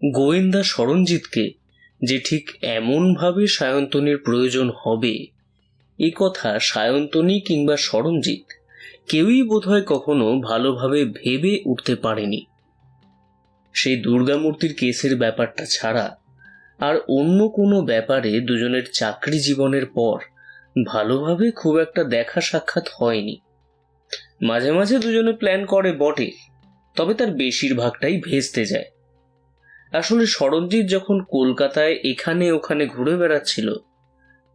গোয়েন্দা সরঞ্জিতকে যে ঠিক এমনভাবে সায়ন্তনীর প্রয়োজন হবে এ কথা সায়ন্তনী কিংবা সরঞ্জিত কেউই বোধহয় কখনো ভালোভাবে ভেবে উঠতে পারেনি। সেই দুর্গামূর্তির কেসের ব্যাপারটা ছাড়া আর অন্য কোনো ব্যাপারে দুজনের চাকরি জীবনের পর ভালোভাবে খুব একটা দেখা সাক্ষাৎ হয়নি। মাঝে মাঝে দুজনে প্ল্যান করে বটে, তবে তার বেশিরভাগটাই ভেস্তে যায়। আসলে সরঞ্জিত যখন কলকাতায় এখানে ওখানে ঘুরে বেড়াচ্ছিল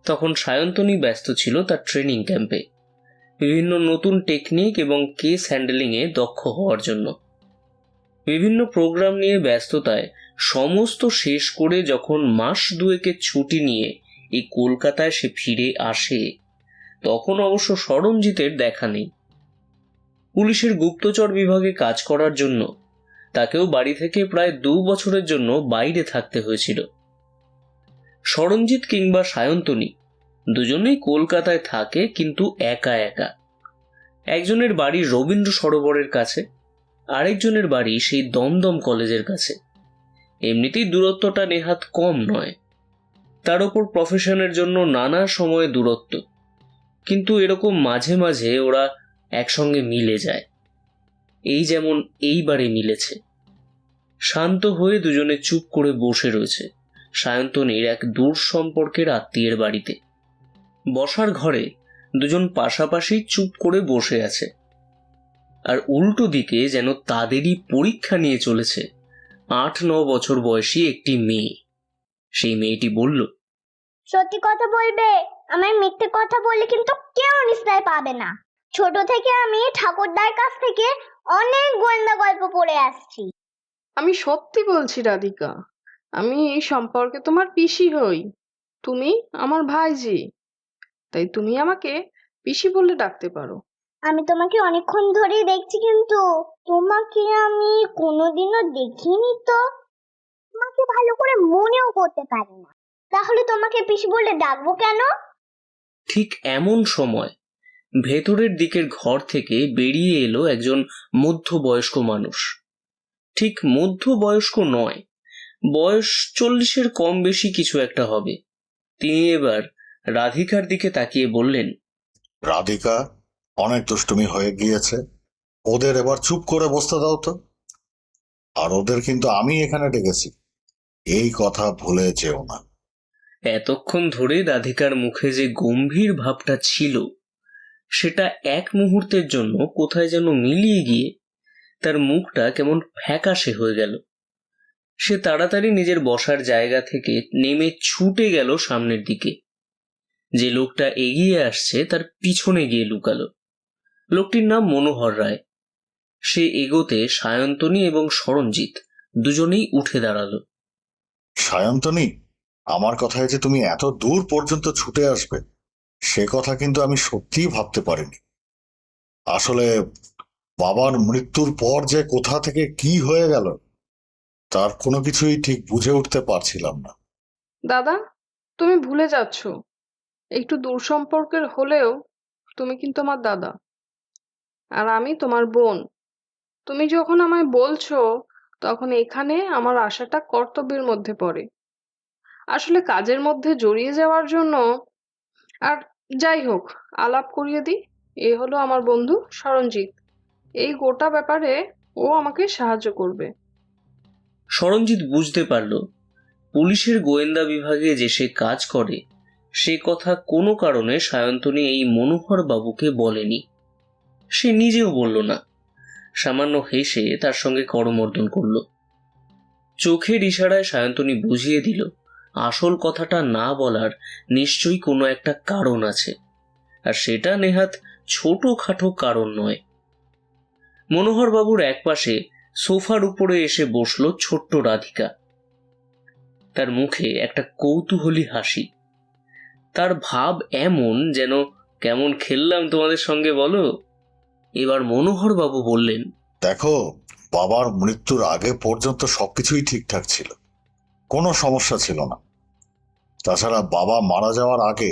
তখন সায়ন্তনী ব্যস্ত ছিল তার ট্রেনিং ক্যাম্পে বিভিন্ন নতুন টেকনিক এবং কেস হ্যান্ডেলিংয়ে দক্ষ হওয়ার জন্য। বিভিন্ন প্রোগ্রাম নিয়ে ব্যস্ততায় সমস্ত শেষ করে যখন মাস দুয়েকের ছুটি নিয়ে এই কলকাতায় সে ফিরে আসে তখন অবশ্য সরঞ্জিতের দেখা নেই। পুলিশের গুপ্তচর বিভাগে কাজ করার জন্য তাকেও বাড়ি থেকে প্রায় 2 বছরের জন্য বাইরে থাকতে হয়েছিল। সরঞ্জিত কিংবা সায়ন্তনী দুজনেই কলকাতায় থাকে, কিন্তু একা একা। একজনের বাড়ি রবীন্দ্র সরোবরের কাছে, আরেকজনের বাড়ি সেই দমদম কলেজের কাছে। এমনিতেই দূরত্বটা নেহাত কম নয়, তার উপর প্রফেশনের জন্য নানা সময়ে দূরত্ব, কিন্তু এরকম মাঝে মাঝে ওরা একসঙ্গে মিলে যায়। এই যেমন এইবারে মিলেছে। শান্ত হয়ে দুজনে চুপ করে বসে রয়েছে সায়ন্তনীর এক দূর সম্পর্কের আত্মীয়ের বাড়িতে। বসার ঘরে দুজন পাশাপাশি চুপ করে বসে আছে, আর উল্টো দিকে যেন তাদেরই পরীক্ষা নিয়ে চলেছে 8-9 বছর বয়সী একটি মেয়ে। সেই মেয়েটি বলল, সত্যি কথা বলবে, আমার মিথ্যে কথা বলে কিন্তু কেউ নিশ্চয় পাবে না। ছোট থেকে আমি ঠাকুরদার কাছ থেকে অনেক গোয়েন্দা গল্প পড়ে আসছি। আমি সত্যি বলছি রাধিকা, আমি এই সম্পর্কে তোমার পিসি হই, তুমি আমার ভাইজি, তাই তুমি আমাকে পিসি বলে ডাকতে পারো। আমি তোমাকে অনেকক্ষণ ধরেই দেখছি, কিন্তু তোমাকে আমি কোনোদিনও দেখিনি তো। তোমাকে ভালো করে মনেও করতে পারি না, তাহলে তোমাকে পিসি বলে ডাকবো কেন? ঠিক এমন সময় ভেতরের দিকের ঘর থেকে বেরিয়ে এলো একজন মধ্যবয়স্ক মানুষ। ঠিক মধ্যবয়স্ক নয়, বয়স 40-এর কম বেশি কিছু একটা হবে। তিনি এবার রাধিকার দিকে তাকিয়ে বললেন, রাধিকা, অনেক দুষ্টুমি হয়ে গিয়েছে, ওদের এবার চুপ করে বসতে দাও তো। আর ওদের কিন্তু আমি এখানে ডেকেছি, এই কথা ভুলে যেও না। এতক্ষণ ধরে রাধিকার মুখে যে গম্ভীর ভাবটা ছিল সেটা এক মুহূর্তের জন্য কোথায় যেন মিলিয়ে গিয়ে তার মুখটা কেমন ফ্যাকাশে হয়ে গেল। সে তাড়াতাড়ি নিজের বসার জায়গা থেকে নেমে ছুটে গেল সামনের দিকে। যে লোকটা এগিয়ে আসছে তার পিছনে গিয়ে লুকালো। লোকটির নাম মনোহর রায়। সে এগোতে সায়ন্তনী এবং সরঞ্জিত দুজনেই উঠে দাঁড়ালো। সায়ন্তনী, আমার কথায় যে তুমি এত দূর পর্যন্ত ছুটে আসবে সে কথা কিন্তু আমি সত্যিই ভাবতে পারিনি। আসলে বাবার মৃত্যুর পর যে কোথা থেকে কি হয়ে গেল তার কোনো কিছুই ঠিক বুঝে উঠতে পারছিলাম না। দাদা, তুমি ভুলে যাচ্ছ, একটু দূর সম্পর্কের হলেও তুমি কিন্তু আমার দাদা, আর আমি তোমার বোন। তুমি যখন আমায় বলছো তখন এখানে আমার আসাটা কর্তব্যের মধ্যে পড়ে, আসলে কাজের মধ্যে জড়িয়ে যাওয়ার জন্য। আর যাই হোক, আলাপ করিয়ে দিই, এ হলো আমার বন্ধু সরঞ্জিত। এই গোটা ব্যাপারে ও আমাকে সাহায্য করবে। সরঞ্জিত বুঝতে পারল পুলিশের গোয়েন্দা বিভাগে যে সে কাজ করে সে কথা কোনো কারণে সায়ন্তনী এই মনোহর বাবুকে বলেনি। সে নিজেও বলল না, সামান্য হেসে তার সঙ্গে করমর্দন করল। চোখের ইশারায় সায়ন্তনী বুঝিয়ে দিল আসল কথাটা না বলার নিশ্চয়ই কোনো একটা কারণ আছে, আর সেটা নেহাত ছোটখাটো কারণ নয়। মনোহর বাবুর একপাশে সোফার উপরে এসে বসলো ছোট্ট রাধিকা। তার মুখে একটা কৌতূহলী হাসি। তার ভাব এমন যেন, কেমন খেললাম তোমাদের সঙ্গে বলো। এবার মনোহর বাবু বললেন, দেখো, বাবার মৃত্যুর আগে পর্যন্ত সবকিছুই ঠিকঠাক ছিল, কোনো সমস্যা ছিল না। তাছাড়া বাবা মারা যাওয়ার আগে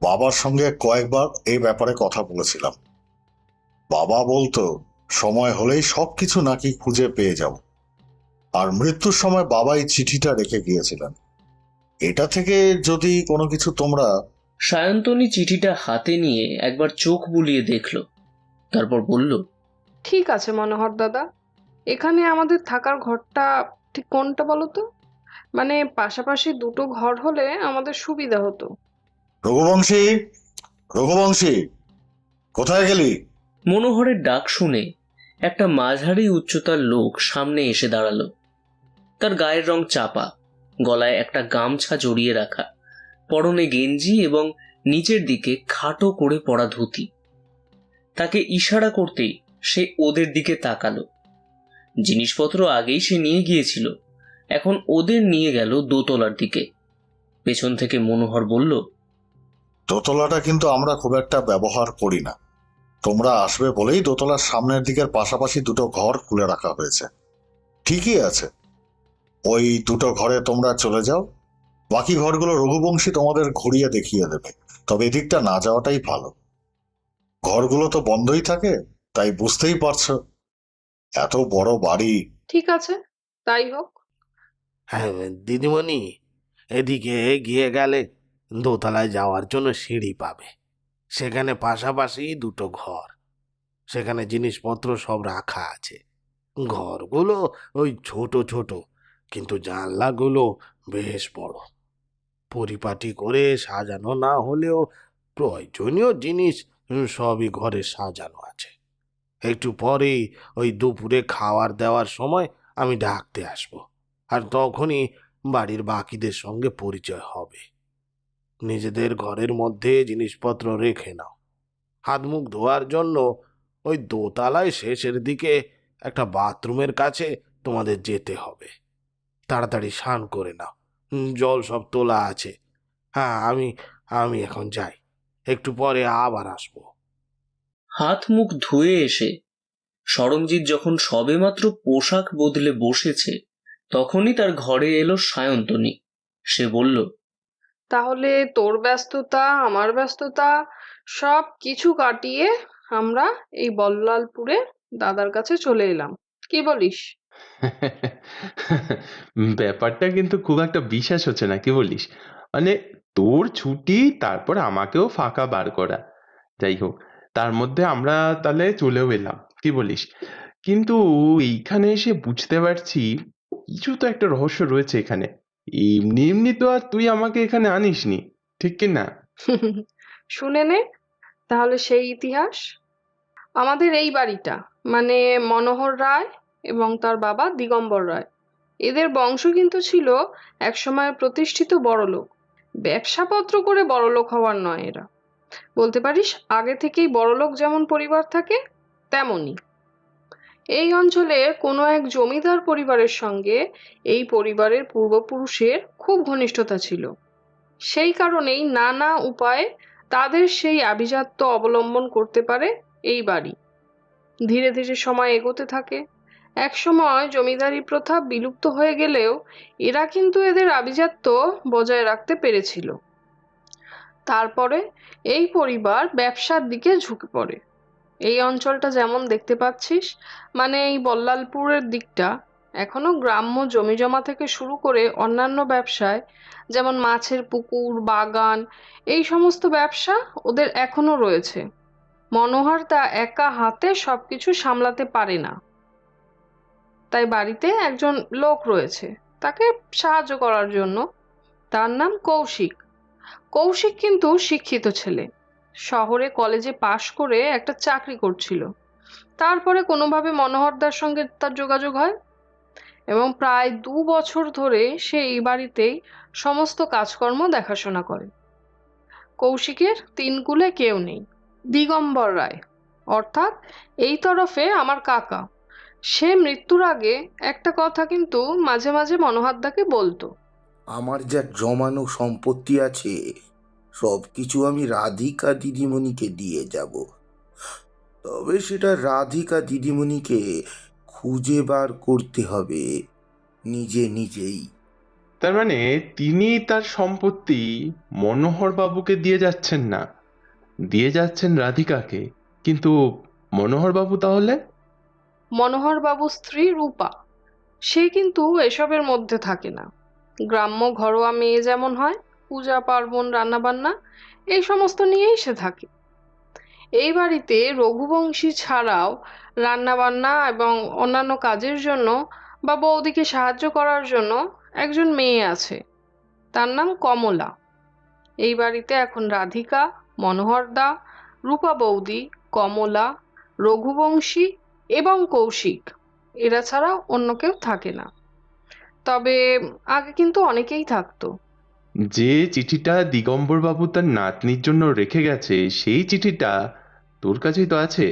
বাবার সঙ্গে কয়েকবার এই ব্যাপারে কথা বলেছিলাম। বাবা বলতো সময় হলেই সবকিছু নাকি খুঁজে পেয়ে যাব। আর মৃত্যুর সময় বাবাই চিঠিটা রেখে গিয়েছিলেন। এটা থেকে যদি কোনো কিছু তোমরা... সায়ন্তনী চিঠিটা হাতে নিয়ে একবার চোখ বুলিয়ে দেখল, তারপর বলল, ঠিক আছে মনোহর দাদা, এখানে আমাদের থাকার ঘরটা ঠিক কোনটা বলো তো? মানে পাশাপাশি দুটো ঘর হলে আমাদের সুবিধা হতো। রঘুবংশী, রঘুবংশী, কোথায় গেলি? মনোহরের ডাক শুনে একটা মাঝারি উচ্চতার লোক সামনে এসে দাঁড়ালো। তার গায়ের রং চাপা, গলায় একটা গামছা জড়িয়ে রাখা, পরনে গেঞ্জি এবং নিচের দিকে খাটো করে পরা ধুতি। তাকে ইশারা করতেই সে ওদের দিকে তাকালো। জিনিসপত্র আগেই সে নিয়ে গিয়েছিল, এখন ওদের নিয়ে গেল দোতলার দিকে। পেছন থেকে মনোহর বলল, দোতলাটা কিন্তু আমরা খুব একটা ব্যবহার করি না। তোমরা আসবে বলেই দোতলার সামনের দিকের পাশাপাশি দুটো ঘর খুলে রাখা হয়েছে। ঠিকই আছে, ওই দুটো ঘরে তোমরা চলে যাও। বাকি ঘরগুলো রঘুবংশী তোমাদের ঘুরিয়ে দেখিয়ে দেবে, তবে এদিকটা না যাওয়াটাই ভালো। ঘরগুলো তো বন্ধই থাকে, তাই বুঝতেই পারছো, এত বড় বাড়ি। ঠিক আছে, তাই হোক। হ্যাঁ দিদিমণি, এদিকে গিয়ে গেলে দোতলায় যাওয়ার জন্য সিঁড়ি পাবে। সেখানে পাশাপাশি দুটো ঘর, সেখানে জিনিসপত্র সব রাখা আছে। ঘরগুলো ওই ছোট ছোট, কিন্তু জানলাগুলো বেশ বড়। পরিপাটি করে সাজানো না হলেও প্রয়োজনীয় জিনিস সবই ঘরে সাজানো আছে। একটু পরেই ওই দুপুরে খাওয়ার দেওয়ার সময় আমি ডাকতে আসব, আর তখনই বাড়ির বাকিদের সঙ্গে পরিচয় হবে। নিজেদের ঘরের মধ্যে জিনিসপত্র রেখে নাও। হাত মুখ ধোয়ার জন্য ওই দোতলায় শেষের দিকে একটা বাথরুমের কাছে তোমাদের যেতে হবে। তাড়াতাড়ি স্নান করে নাও, জল সব তোলা আছে। হ্যাঁ, আমি আমি এখন যাই, একটু পরে আবার আসবো। হাত মুখ ধুয়ে এসে সরঞ্জিৎ যখন সবেমাত্র পোশাক বদলে বসেছে, তখনই তার ঘরে এলো সায়ন্তনী। সে বলল, তাহলে তোর ব্যস্ততা আমার ব্যস্ততা সব কিছু কাটিয়ে আমরা এই বল্লালপুরে দাদার কাছে চলে এলাম, কি বলিস? ব্যাপারটা কিন্তু খুব একটা বিশ্বাস হচ্ছে না, কি বলিস? মানে তোর ছুটি, তারপর আমাকেও ফাঁকা বার করা। যাই হোক, তার মধ্যে আমরা তাহলে চলেও এলাম, কি বলিস? কিন্তু এইখানে এসে বুঝতে পারছি কিছু তো একটা রহস্য রয়েছে এখানে। এমনি এমনি তো আর তুই আমাকে এখানে আনিসনি, ঠিক কি না? শুনে নে তাহলে সেই ইতিহাস। আমাদের এই বাড়িটা, মানে মনোহর রায় এবং তার বাবা দিগম্বর রায়, এদের বংশ কিন্তু ছিল একসময় প্রতিষ্ঠিত বড়লোক। ব্যবসাপত্র করে বড়লোক হওয়ার নয় এরা, বলতে পারিস আগে থেকেই বড়লোক যেমন পরিবার থাকে তেমনই। এই অঞ্চলের কোনো এক জমিদার পরিবারের সঙ্গে এই পরিবারের পূর্বপুরুষের খুব ঘনিষ্ঠতা ছিল। সেই কারণেই নানা উপায়ে তাদের সেই আভিজাত্য অবলম্বন করতে পারে এই বাড়ি। ধীরে ধীরে সময় এগোতে থাকে। একসময় জমিদারি প্রথা বিলুপ্ত হয়ে গেলেও এরা কিন্তু এদের আভিজাত্য বজায় রাখতে পেরেছিল। তারপরে এই পরিবার ব্যবসার দিকে ঝুঁকে পড়ে। এই অঞ্চলটা যেমন দেখতে পাচ্ছিস, মানে এই বল্লালপুরের দিকটা, এখনো গ্রাম্য জমিজমা থেকে শুরু করে অন্যান্য ব্যবসায়, যেমন মাছের পুকুর, বাগান, এই সমস্ত ব্যবসা ওদের এখনো রয়েছে। মনোহর তা একা হাতে সবকিছু সামলাতে পারে না, তাই বাড়িতে একজন লোক রয়েছে তাকে সাহায্য করার জন্য। তার নাম কৌশিক। কৌশিক কিন্তু শিক্ষিত ছেলে, শহরে কলেজে পাশ করে একটা চাকরি করছিল। তারপরে কোনোভাবে মনোহরদার সঙ্গে তার যোগাযোগ হয় এবং প্রায় 2 বছর ধরে সে এই বাড়িতেই সমস্ত কাজকর্ম দেখাশোনা করে। কৌশিকের 3 কুলে কেউ নেই। দিগম্বর রায়, অর্থাৎ এই তরফে আমার কাকা, সে মৃত্যুর আগে একটা কথা কিন্তু মাঝে মাঝে মনোহরদাকে বলতো। আমার যা জমানো সম্পত্তি আছে সব কিছু আমি রাধিকা দিদিমণিকে দিয়ে যাব, তবে সেটা রাধিকা দিদিমণিকে খুঁজে বার করতে হবে নিজে নিজেই। তার মানে তিনি তার সম্পত্তি মনোহর বাবুকে দিয়ে যাচ্ছেন না, দিয়ে যাচ্ছেন রাধিকাকে। কিন্তু মনোহর বাবু তাহলে? মনোহর বাবুর স্ত্রী রূপা, সে কিন্তু এসবের মধ্যে থাকে না। গ্রাম্য ঘরোয়া মেয়ে যেমন হয়, পূজা পার্বণ রান্নাবান্না এই সমস্ত নিয়েই সে থাকে। এই বাড়িতে রঘুবংশী ছাড়াও রান্নাবান্না এবং অন্যান্য কাজের জন্য বা বৌদিকে সাহায্য করার জন্য একজন মেয়ে আছে, তার নাম কমলা। এই বাড়িতে এখন রাধিকা, মনোহরদা, রূপা বৌদি, কমলা, রঘুবংশী এবং কৌশিক, এরা ছাড়া অন্য কেউ থাকে না। তবে আগে কিন্তু অনেকেই থাকতো। যে চিঠিটা দিগম্বর বাবু তার নাতনির জন্য রেখে গেছে, সেই চিঠিটা তোর কাছেই তো আছে।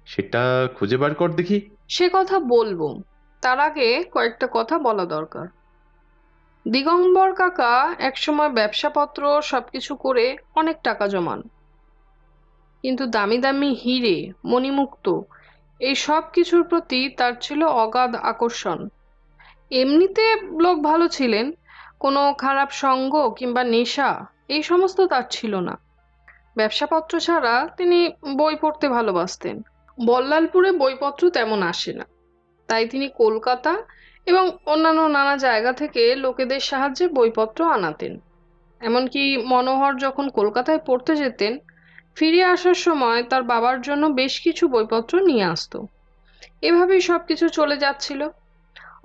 সেটা খুঁজে বার কর দেখি। সে কথা বলবো, তার আগে কয়েকটা কথা বলা দরকার। দিগম্বর কাকা একসময় ব্যবসাপত্র সবকিছু করে অনেক টাকা জমান, কিন্তু দামি দামি হিরে, মণিমুক্ত এই সব কিছুর প্রতি তার ছিল অগাধ আকর্ষণ। এমনিতে লোক ভালো ছিলেন, কোনো খারাপ সঙ্গ কিংবা নেশা এই সমস্ত তার ছিল না। ব্যবসাপত্র ছাড়া তিনি বই পড়তে ভালোবাসতেন। বল্লালপুরে বইপত্র তেমন আসে না, তাই তিনি কলকাতা এবং অন্যান্য নানা জায়গা থেকে লোকেদের সাহায্যে বইপত্র আনাতেন। এমনকি মনোহর যখন কলকাতায় পড়তে যেতেন, ফিরে আসার সময় তার বাবার জন্য বেশ কিছু বইপত্র নিয়ে আসতো। এভাবেই সবকিছু চলে যাচ্ছিল,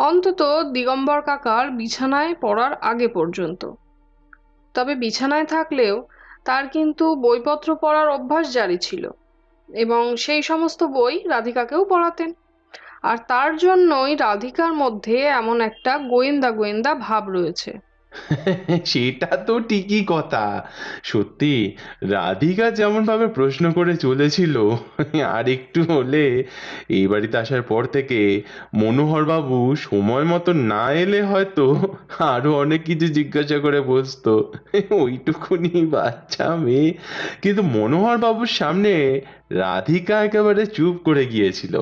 অন্তত দিগম্বর কাকার বিছানায় পড়ার আগে পর্যন্ত। তবে বিছানায় থাকলেও তার কিন্তু বইপত্র পড়ার অভ্যাস জারি ছিল, এবং সেই সমস্ত বই রাধিকাকেও পড়াতেন। আর তার জন্যই রাধিকার মধ্যে এমন একটা গোয়েন্দা গোয়েন্দা ভাব রয়েছে। সেটা তো ঠিকই কথা। সত্যি, রাধিকা যেমন ভাবে প্রশ্ন করে চলেছিল, আর একটু হলে এই বাড়িতে আসার পর থেকে মনোহর বাবু সময় মতো না এলে হয়তো আরো অনেক কিছু জিজ্ঞাসা করে বসতো। ওইটুকুনি বাচ্চা মেয়ে, কিন্তু মনোহর বাবুর সামনে রাধিকা একেবারে চুপ করে গিয়েছিল।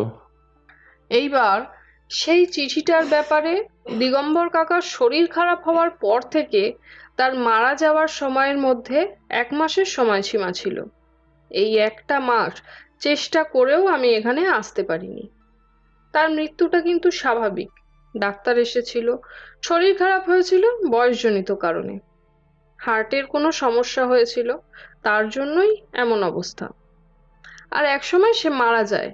এইবার সেই চিঠিটার ব্যাপারে দিগম্বর কাকার শরীর খারাপ হওয়ার পর থেকে তার মারা যাওয়ার সময়ের মধ্যে 1 মাসের সময়সীমা ছিল। এই একটা মাস চেষ্টা করেও আমি এখানে আসতে পারিনি। তার মৃত্যুটা কিন্তু স্বাভাবিক। ডাক্তার এসেছিল, শরীর খারাপ হয়েছিল বয়সজনিত কারণে, হার্টের কোনো সমস্যা হয়েছিল, তার জন্যই এমন অবস্থা। আর একসময় সে মারা যায়।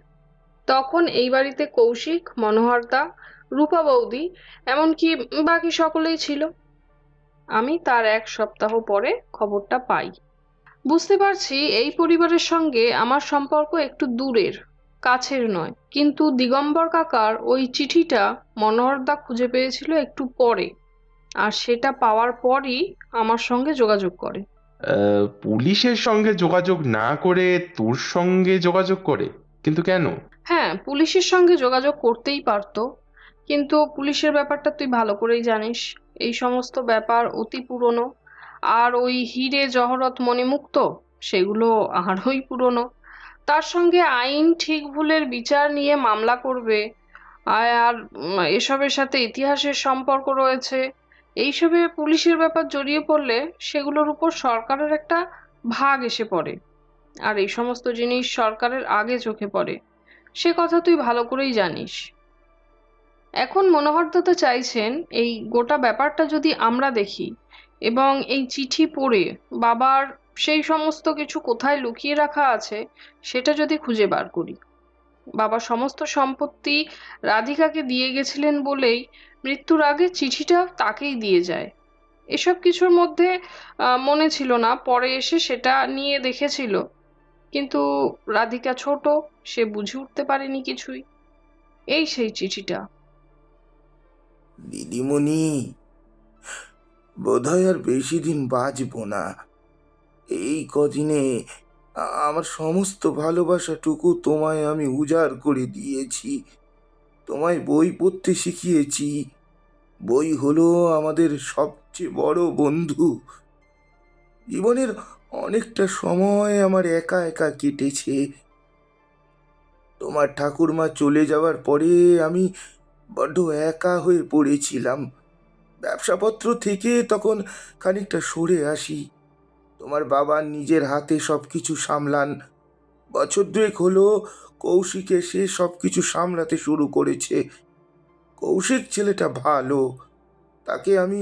তখন এই বাড়িতে কৌশিক, মনোহরদা, রূপা বৌদি এমনকি বাকি সকলেই ছিল। আমি তার 1 সপ্তাহ পরে খবরটা পাই। বুঝতে পারছি এই পরিবারের সঙ্গে আমার সম্পর্ক একটু দূরের, কাছের নয়। কিন্তু দিগম্বর কাকার ওই চিঠিটা মনোহরদা খুঁজে পেয়েছিল একটু পরে, আর সেটা পাওয়ার পরই আমার সঙ্গে যোগাযোগ করে। পুলিশের সঙ্গে যোগাযোগ না করে তোর সঙ্গে যোগাযোগ করে? কিন্তু কেন? হ্যাঁ, পুলিশের সঙ্গে যোগাযোগ করতেই পারতো, কিন্তু পুলিশের ব্যাপারটা তুই ভালো করেই জানিস। এই সমস্ত ব্যাপার অতি পুরনো, আর ওই হিরে জহরত মণিমুক্ত সেগুলো আরোই পুরনো। তার সঙ্গে আইন ঠিক ভুলের বিচার নিয়ে মামলা করবে, আর এসবের সাথে ইতিহাসের সম্পর্ক রয়েছে। এইসবে পুলিশের ব্যাপার জড়িয়ে পড়লে সেগুলোর উপর সরকারের একটা ভাগ এসে পড়ে, আর এই সমস্ত জিনিস সরকারের আগে চোখে পড়ে। সে কথা তুই ভালো করেই জানিস। এখন মনোহরদত্ত চাইছেন এই গোটা ব্যাপারটা যদি আমরা দেখি এবং এই চিঠি পড়ে বাবার সেই সমস্ত কিছু কোথায় লুকিয়ে রাখা আছে সেটা যদি খুঁজে বার করি। বাবা সমস্ত সম্পত্তি রাধিকাকে দিয়ে গেছিলেন বলেই মৃত্যুর আগে চিঠিটা তাকেই দিয়ে যায়। এসব কিছুর মধ্যে মনে ছিল না, পরে এসে সেটা নিয়ে দেখেছিল, কিন্তু রাধিকা ছোট, সে বুঝে উঠতে পারেনি কিছুই। এই সেই চিঠিটা। দিদিমণি, বোধহয় আর বেশি দিন বাঁচবো না। এই কদিনে আমার সমস্ত ভালোবাসাটুকু তোমায় আমি উজাড় করে দিয়েছি। তোমায় বই পড়তে শিখিয়েছি। বই হলো আমাদের সবচেয়ে বড় বন্ধু। জীবনের অনেকটা সময় আমার একা একা কেটেছে। তোমার ঠাকুরমা চলে যাওয়ার পরে আমি বড্ড একা হয়ে পড়েছিলাম। ব্যবসাপত্র থেকে তখন খানিকটা সরে আসি। তোমার বাবা নিজের হাতে সবকিছু সামলান। বছর দুয়েক হলো কৌশিক এসে সবকিছু সামলাতে শুরু করেছে। কৌশিক ছেলেটা ভালো, তাকে আমি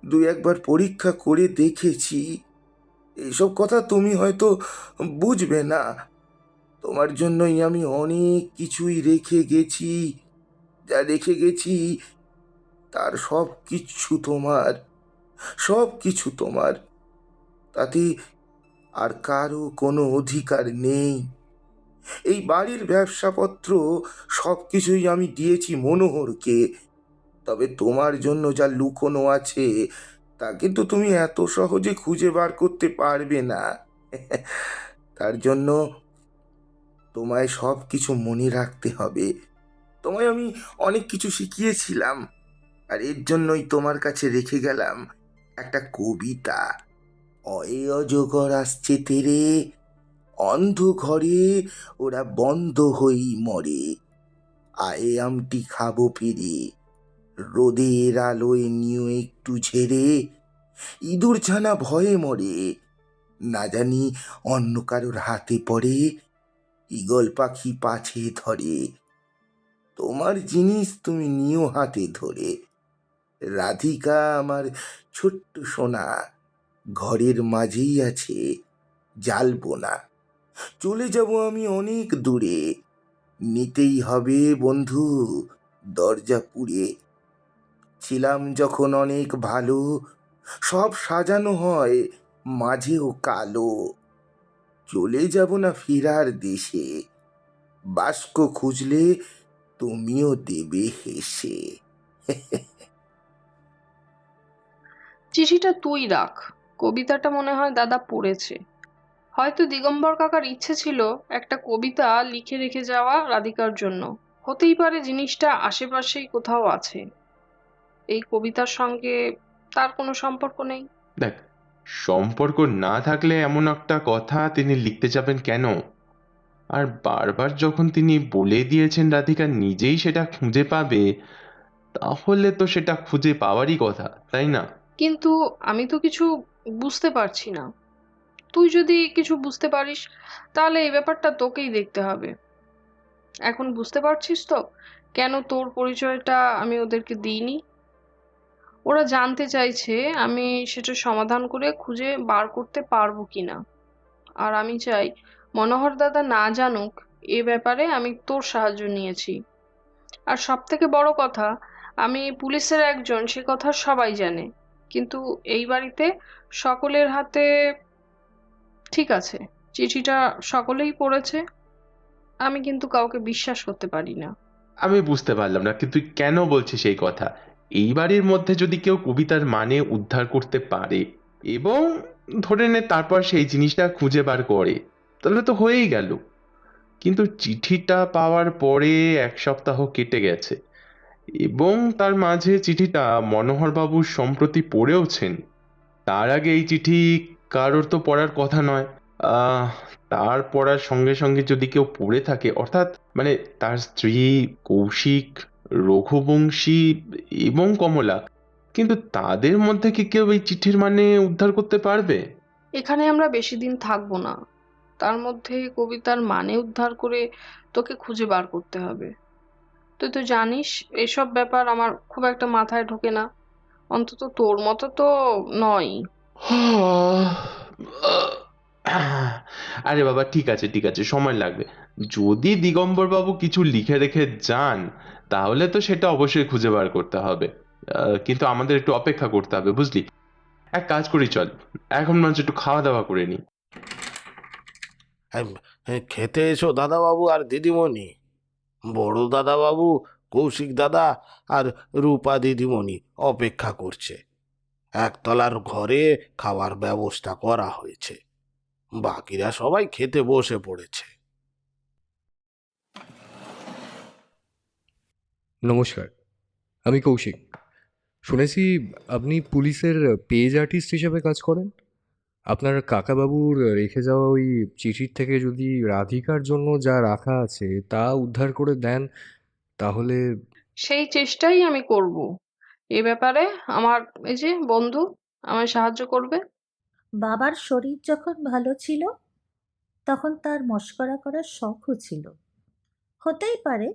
দু একবার পরীক্ষা করে দেখেছি। এইসব কথা তুমি হয়তো বুঝবে না। তোমার জন্যই আমি অনেক কিছুই রেখে গেছি, যা রেখে গেছি তার সব কিছু তোমার, সব কিছু তোমার। তাতে আর কারো কোনো অধিকার নেই। এই বাড়ির ব্যবসাপত্র সব কিছুই আমি দিয়েছি মনোহরকে। তবে তোমার জন্য যা লুকোনো আছে তা কিন্তু তুমি এত সহজে খুঁজে বার করতে পারবে না। তার জন্য তোমায় সব কিছু মনে রাখতে হবে। তোমায় আমি অনেক কিছু শিখিয়েছিলাম, আর এর জন্যই তোমার কাছে রেখে গেলাম একটা কবিতা। অয়ে অজগর আসছে তেরে, অন্ধ ঘরে ওরা বন্ধ হই মরে। আয়ে আমটি খাবো ফিরে, রোদের আলোয় নিয়ে একটু ঝেড়ে। ইঁদুর ছানা ভয়ে মরে, না জানি অন্য কারোর হাতে পড়ে। ঈগল পাখি পাছে ধরে, তোমার জিনিস তুমি নিও হাতে ধরে। রাধিকা আমার ছোট্ট সোনা, ঘরের মাঝেই আছে জ্বালবো না। চলে যাব আমি অনেক দূরে, নিতেই হবে বন্ধু দরজা পুড়ে। ছিলাম যখন অনেক ভালো, সব সাজানো হয় মাঝেও কালো। চলে যাব না ফেরার দেশে, বাস্ক খুঁজলে তুমিও দেবে হেসে। চিঠিটা তুই রাখ। কবিতাটা মনে হয় দাদা পড়েছে। হয়তো দিগম্বর কাকার ইচ্ছে ছিল একটা কবিতা লিখে রেখে যাওয়া রাধিকার জন্য। হতেই পারে জিনিসটা আশেপাশেই কোথাও আছে। এই কবিতার সঙ্গে তার কোনো সম্পর্ক নেই। দেখ, সম্পর্ক না থাকলে এমন একটা কথা তিনি লিখতে যাবেন কেন? আর বারবার যখন তিনি বলে দিয়েছেন রাধিকা নিজেই সেটা খুঁজে পাবে, তাহলে তো সেটা খুঁজে পাওয়ারই কথা, তাই না? কিন্তু আমি তো কিছু বুঝতে পারছি না। তুই যদি কিছু বুঝতে পারিস তাহলে এই ব্যাপারটা তোকেই দেখতে হবে। এখন বুঝতে পারছিস তো কেন তোর পরিচয়টা আমি ওদেরকে দিইনি? ওরা জানতে চাইছে আমি সেটা সমাধান করে খুঁজে বার করতে পারবো কিনা। আর আমি চাই মনোহর দাদা না জানুক এ ব্যাপারে আমি তোর সাহায্য নিয়েছি। আর সব থেকে বড় কথা, আমি পুলিশের একজন সে কথা সবাই জানে, কিন্তু এই বাড়িতে সকলের হাতে। ঠিক আছে, চিঠিটা সকলেই পড়েছে, আমি কিন্তু কাউকে বিশ্বাস করতে পারি না। আমি বুঝতে পারলাম না, কিন্তু তুই কেন বলছিস এই কথা? এই বাড়ির মধ্যে যদি কেউ কবিতার মানে উদ্ধার করতে পারে এবং ধরে নে তারপর সেই জিনিসটা খুঁজে বার করে, তাহলে তো হয়েই গেল। কিন্তু চিঠিটা পাওয়ার পরে 1 সপ্তাহ কেটে গেছে এবং তার মাঝে চিঠিটা মনোহরবাবু সম্প্রতি পড়েওছেন। তার আগে এই চিঠি কারোর তো পড়ার কথা নয়। আহ তার পড়ার সঙ্গে সঙ্গে যদি কেউ পড়ে থাকে, অর্থাৎ মানে তার স্ত্রী, কৌশিক, রঘুবংশী এবং কমলা, কিন্তু তাদের মধ্যে কি কেউ এই চিঠির মানে উদ্ধার করতে পারবে? এখানে আমরা বেশি দিন থাকবো না, তার মধ্যে কবিতার মানে উদ্ধার করে তোকে খুঁজে বার করতে হবে। তুই তো জানিস এসব ব্যাপার আমার খুব একটা মাথায় ঢোকে না, অন্তত তোর মতো তো নয়। আরে বাবা, ঠিক আছে ঠিক আছে, সময় লাগবে। যদি দিগম্বর বাবু কিছু লিখে রেখে যান, তাহলে তো সেটা অবশ্যই খুঁজে বার করতে হবে। কিন্তু আমাদের একটু অপেক্ষা করতে হবে, বুঝলি? এক কাজ করি, চল এখন মনে হচ্ছে একটু খাওয়া দাওয়া করে নি। হ্যাঁ, হ্যাঁ, খেতে এসো দাদাবাবু আর দিদিমণি। বড় দাদাবাবু, কৌশিক দাদা আর রূপা দিদিমণি অপেক্ষা করছে। একতলার ঘরে খাওয়ার ব্যবস্থা করা হয়েছে, বাকিরা সবাই খেতে বসে পড়েছে। নমস্কার, আমি কৌশিক। শুনেছি আপনি পুলিশের পেজ আর্টিস্ট হিসেবে কাজ করেন। আপনার কাকাবাবুর রেখে যাওয়া ওই চিঠির থেকে যদি রাধিকার জন্য যা রাখা আছে তা উদ্ধার করে দেন, তাহলে। সেই চেষ্টাই আমি করব। এ ব্যাপারে আমার এই যে বন্ধু আমায় সাহায্য করবে। বাবার শরীর যখন ভালো ছিল তখন তার মশকরা করার শখও ছিল। হতেই পারে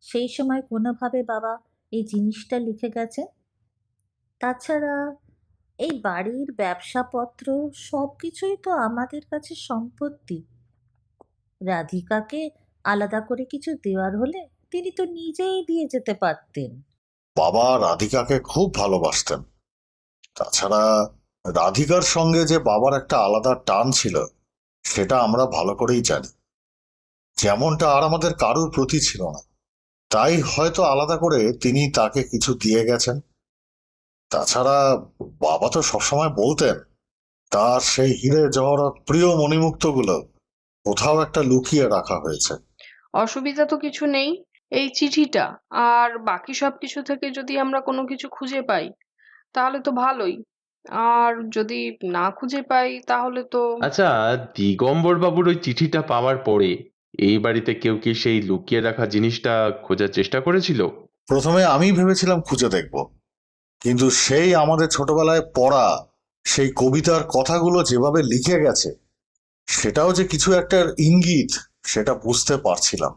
সেই সময় কোনোভাবে বাবা এই জিনিসটা লিখে গেছেন। তাছাড়া এই বাড়ির ব্যবসাপত্র সব কিছুই তো আমাদের কাছে সম্পত্তি। রাধিকাকে আলাদা করে কিছু দেওয়ার হলে তিনি তো নিজেই দিয়ে যেতে পারতেন। বাবা রাধিকাকে খুব ভালোবাসতেন। তাছাড়া রাধিকার সঙ্গে যে বাবার একটা আলাদা টান ছিল সেটা আমরা ভালো করেই জানি, যেমনটা আর আমাদের কারুর প্রতি ছিল না। তাই হয়তো আলাদা করে তিনি তাকে কিছু দিয়ে গেছেন। তাছাড়া বাবা তো সবসময় বলতেন তার সেই হিরে জহরত প্রিয় মণিমুক্তগুলো কোথাও একটা লুকিয়ে রাখা হয়েছে। অসুবিধা তো কিছু নেই। এই চিঠিটা আর বাকি সবকিছু থেকে যদি আমরা কোনো কিছু খুঁজে পাই তাহলে তো ভালোই। আর যদি না খুঁজে পাই তাহলে তো আচ্ছা, দিগম্বর বাবুর ওই চিঠিটা পাওয়ার পরে এই বাড়িতে কেউ কি সেই লুকিয়ে রাখা জিনিসটা খোঁজার চেষ্টা করেছিল? প্রথমে আমি ভেবেছিলাম খুঁজে দেখব, কিন্তু সেই আমাদের ছোটবেলায় পড়া সেই কবিতার কথাগুলো যেভাবে লিখে গেছে সেটাও যে কিছু একটা ইঙ্গিত সেটা বুঝতে পারছিলাম।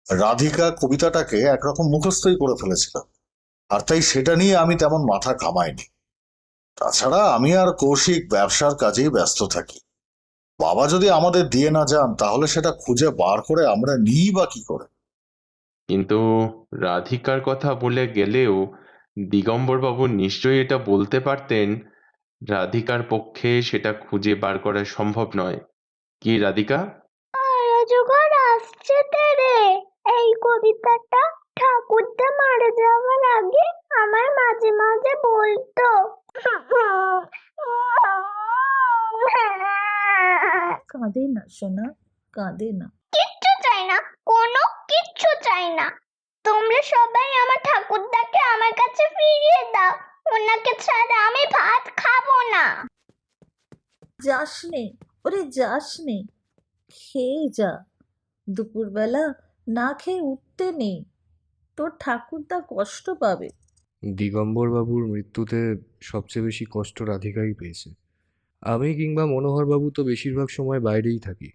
রাধিকা কবিতাটাকে একরকম মুখস্থই করে ফেলেছিল, আর তাই সেটা নিয়ে আমি তেমন মাথা ঘামাইনি। তাছাড়া আমি আর কৌশিক ব্যবসার কাজেই ব্যস্ত থাকি। বাবা যদি আমাদের দিয়ে না যান তাহলে সেটা খুঁজে বার করে আমরা নিই বা কি করে? কিন্তু রাধিকার কথা বলে গেলেও দিগম্বর বাবু নিশ্চয়ই এটা বলতে পারতেন রাধিকার পক্ষে সেটা খুঁজে বার করা সম্ভব নয়। কি রাধিকা? অজগর আসছে তেরে। এই কবিতাটা ঠাকুরদা মারা যাওয়ার আগে আমার মাঝে মাঝে বলতো। কাঁদে না সোনা, কাঁদে না। কিচ্ছু চাই না, কোনো কিচ্ছু চাই না। তোমরা সবাই আমার ঠাকুরদাকে আমার কাছে ফিরিয়ে দাও। ওনাকে ছাড়া আমি ভাত খাবো না। যাস নে, ওরে যাস নে, খেয়ে যা। দুপুরবেলা না খেয়ে উঠতে নেই, তোর ঠাকুরদা কষ্ট পাবে। দিগম্বর বাবুর মৃত্যুতে সবচেয়ে বেশি কষ্ট রাধিকাই পেয়েছে। আমি কিংবা মনোহরবাবু তো বেশিরভাগ সময় বাইরেই থাকি।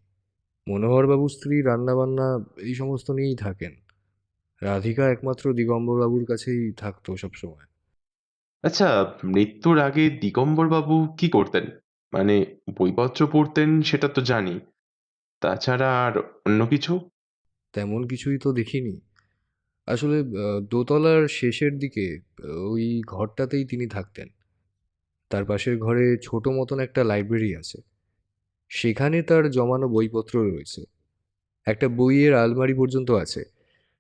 মনোহরবাবুর স্ত্রী রান্নাবান্না এই সমস্ত নিয়েই থাকেন। রাধিকা একমাত্র দিগম্বর বাবুর কাছেই থাকতো সবসময়। আচ্ছা, মৃত্যুর আগে দিগম্বর বাবু কি করতেন? মানে বইপত্র পড়তেন সেটা তো জানি, তাছাড়া আর অন্য কিছু? তেমন কিছুই তো দেখিনি। আসলে দোতলার শেষের দিকে ওই ঘরটাতেই তিনি থাকতেন। তার পাশের ঘরে ছোট মতন একটা লাইব্রেরি আছে, সেখানে তার জমানো বইপত্র রয়েছে। একটা বইয়ের আলমারি পর্যন্ত আছে।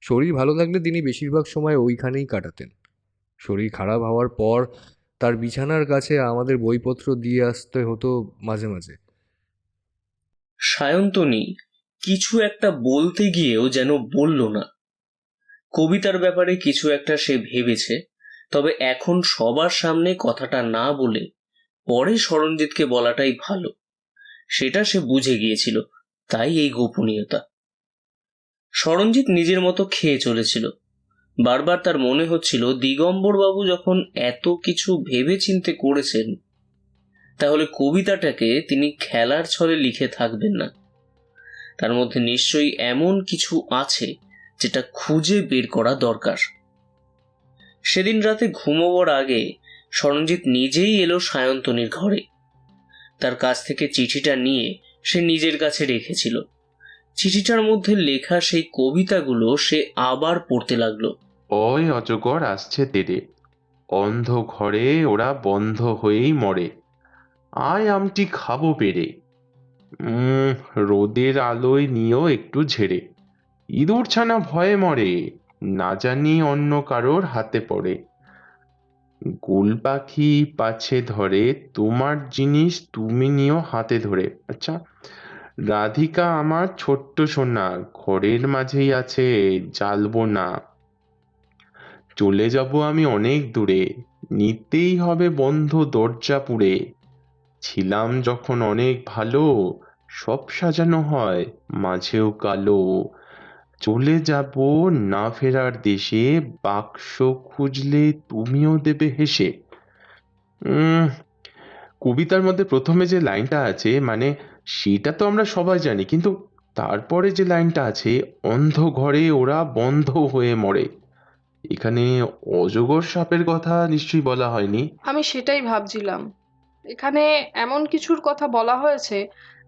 শরীর ভালো থাকলে তিনি বেশিরভাগ সময় ওইখানেই কাটাতেন। শরীর খারাপ হওয়ার পর তার বিছানার কাছে আমাদের বইপত্র দিয়ে আসতে হতো মাঝে মাঝে। সায়ন্তনী কিছু একটা বলতে গিয়েও যেন বলল না। কবিতার ব্যাপারে কিছু একটা সে ভেবেছে, তবে এখন সবার সামনে কথাটা না বলে পরে স্মরণজিৎকে বলাটাই ভালো, সেটা সে বুঝে গিয়েছিল। তাই এই গোপনীয়তা। স্মরণজিৎ নিজের মতো খেয়ে চলেছিল। বারবার তার মনে হচ্ছিল দিগম্বর বাবু যখন এত কিছু ভেবে চিন্তে করেছেন, তাহলে কবিতাটাকে তিনি খেলার ছলে লিখে থাকবেন না। তার মধ্যে নিশ্চয়ই এমন কিছু আছে যেটা খুঁজে বের করা দরকার। সেদিন রাতে ঘুমোবার আগে স্মরণজিৎ নিজেই এলো সায়ন্তনীর ঘরে। তার কাছ থেকে চিঠিটা নিয়ে সে নিজের কাছে রেখেছিল। চিঠিটার মধ্যে লেখা সেই কবিতাগুলো সে আবার পড়তে লাগলো। ওই অজগর আসছে তেরে, অন্ধ ঘরে ওরা বন্ধ হয়েই মরে, আয় আমটি খাবো পেরে, রোদের আলোয় নিয়েও একটু ঝেড়ে, ইঁদুর ছানা ভয়ে মরে, না জানি অন্য কারোর হাতে পড়ে, গোল পাখি পাছে ধরে, তোমার জিনিস তুমি নিও হাতে ধরে। আচ্ছা, রাধিকা আমার ছোট্ট সোনা, ঘরের মাঝেই আছে, জ্বালবো না, চলে যাব আমি অনেক দূরে, নিতেই হবে বন্ধ দরজা পুড়ে, ছিলাম যখন অনেক ভালো, সব সাজানো হয় মাঝেও কালো, চলে যাব না ফেরার দেশে, বাক্স খুঁজলে তুমিও দেবে হেসে। উম কবিতার মধ্যে প্রথমে যে লাইনটা আছে মানে সেটা তো আমরা সবাই জানি, কিন্তু তারপরে যে লাইনটা আছে, অন্ধ ঘরে ওরা বন্ধ হয়ে মরে, এখানে অজগর সাপের কথা নিশ্চয়ই বলা হয়নি। আমি সেটাই ভাবছিলাম। এখানে এমন কিছুর কথা বলা হয়েছে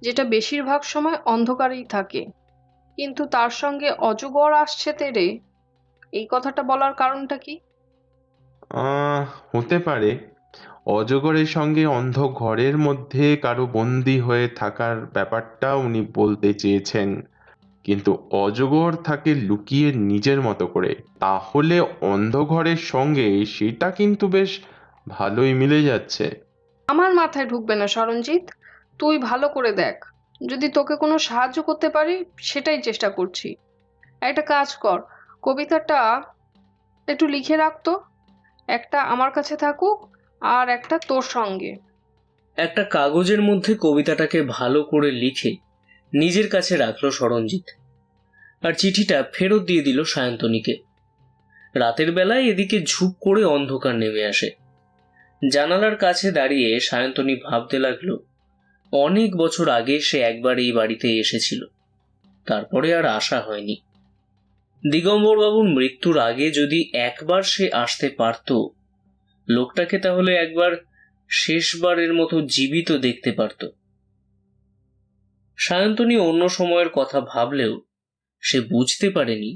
যেটা বেশিরভাগ সময় অন্ধকারেই থাকে, কিন্তু তার সঙ্গে অজগর আসছে তেড়ে। এই কথাটা বলার কারণটা কি? হতে পারে অজগরের সঙ্গে অন্ধ ঘরের মধ্যে কারো বন্দি হয়ে থাকার ব্যাপারটা উনি বলতে চেয়েছেন, কিন্তু অজগর থাকে লুকিয়ে নিজের মতো করে। তাহলে অন্ধ ঘরের সঙ্গে সেটা কিন্তু বেশ ভালোই মিলে যাচ্ছে। আমার মাথায় ঢুকবে না সরঞ্জিত, তুই ভালো করে দেখ। যদি তোকে কোনো সাহায্য করতে পারি সেটাই চেষ্টা করছি। একটা কাজ কর, কবিতাটা একটু লিখে রাখতো। একটা আমার কাছে থাকুক আর একটা তোর সঙ্গে। একটা কাগজের মধ্যে কবিতাটাকে ভালো করে লিখে নিজের কাছে রাখলো সরঞ্জিত, আর চিঠিটা ফেরত দিয়ে দিল সায়ন্তনীকে। রাতের বেলায় এদিকে ঝুপ করে অন্ধকার নেমে আসে। জানালার কাছে দাঁড়িয়ে সায়ন্তনী ভাবতে লাগলো, অনেক বছর আগে সে একবার এই বাড়িতে এসেছিল, তারপরে আর আসা হয়নি। দিগম্বরবাবুর মৃত্যুর আগে যদি একবার সে আসতে পারত, লোকটাকে তাহলে একবার শেষবারের মতো জীবিত দেখতে পারত। সায়ন্তনী অন্য সময়ের কথা ভাবলেও সে বুঝতে পারেনি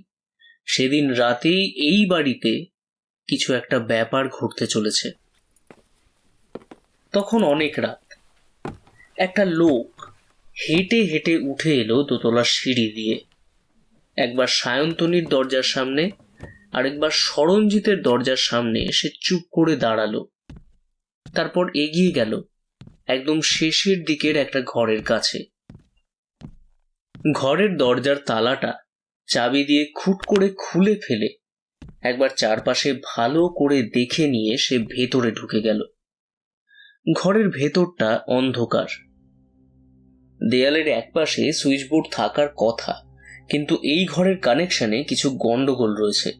সেদিন রাতেই এই বাড়িতে কিছু একটা ব্যাপার ঘটতে চলেছে। তখন অনেক রাত। একটা লোক হেঁটে হেঁটে উঠে এলো দোতলার সিঁড়ি দিয়ে। একবার সায়ন্তনীর দরজার সামনে, আরেকবার সরঞ্জিতের দরজার সামনে সে চুপ করে দাঁড়ালো। তারপর এগিয়ে গেল একদম শেষের দিকের একটা ঘরের কাছে। ঘরের দরজার তালাটা চাবি দিয়ে খুট করে খুলে ফেলে একবার চারপাশে ভালো করে দেখে নিয়ে সে ভেতরে ঢুকে গেল। ঘরের ভেতরটা অন্ধকার। দেয়ালের একপাশে সুইচ বোর্ড থাকার কথা, কিন্তু এই ঘরের কানেকশনে কিছু গন্ডগোল রয়েছে,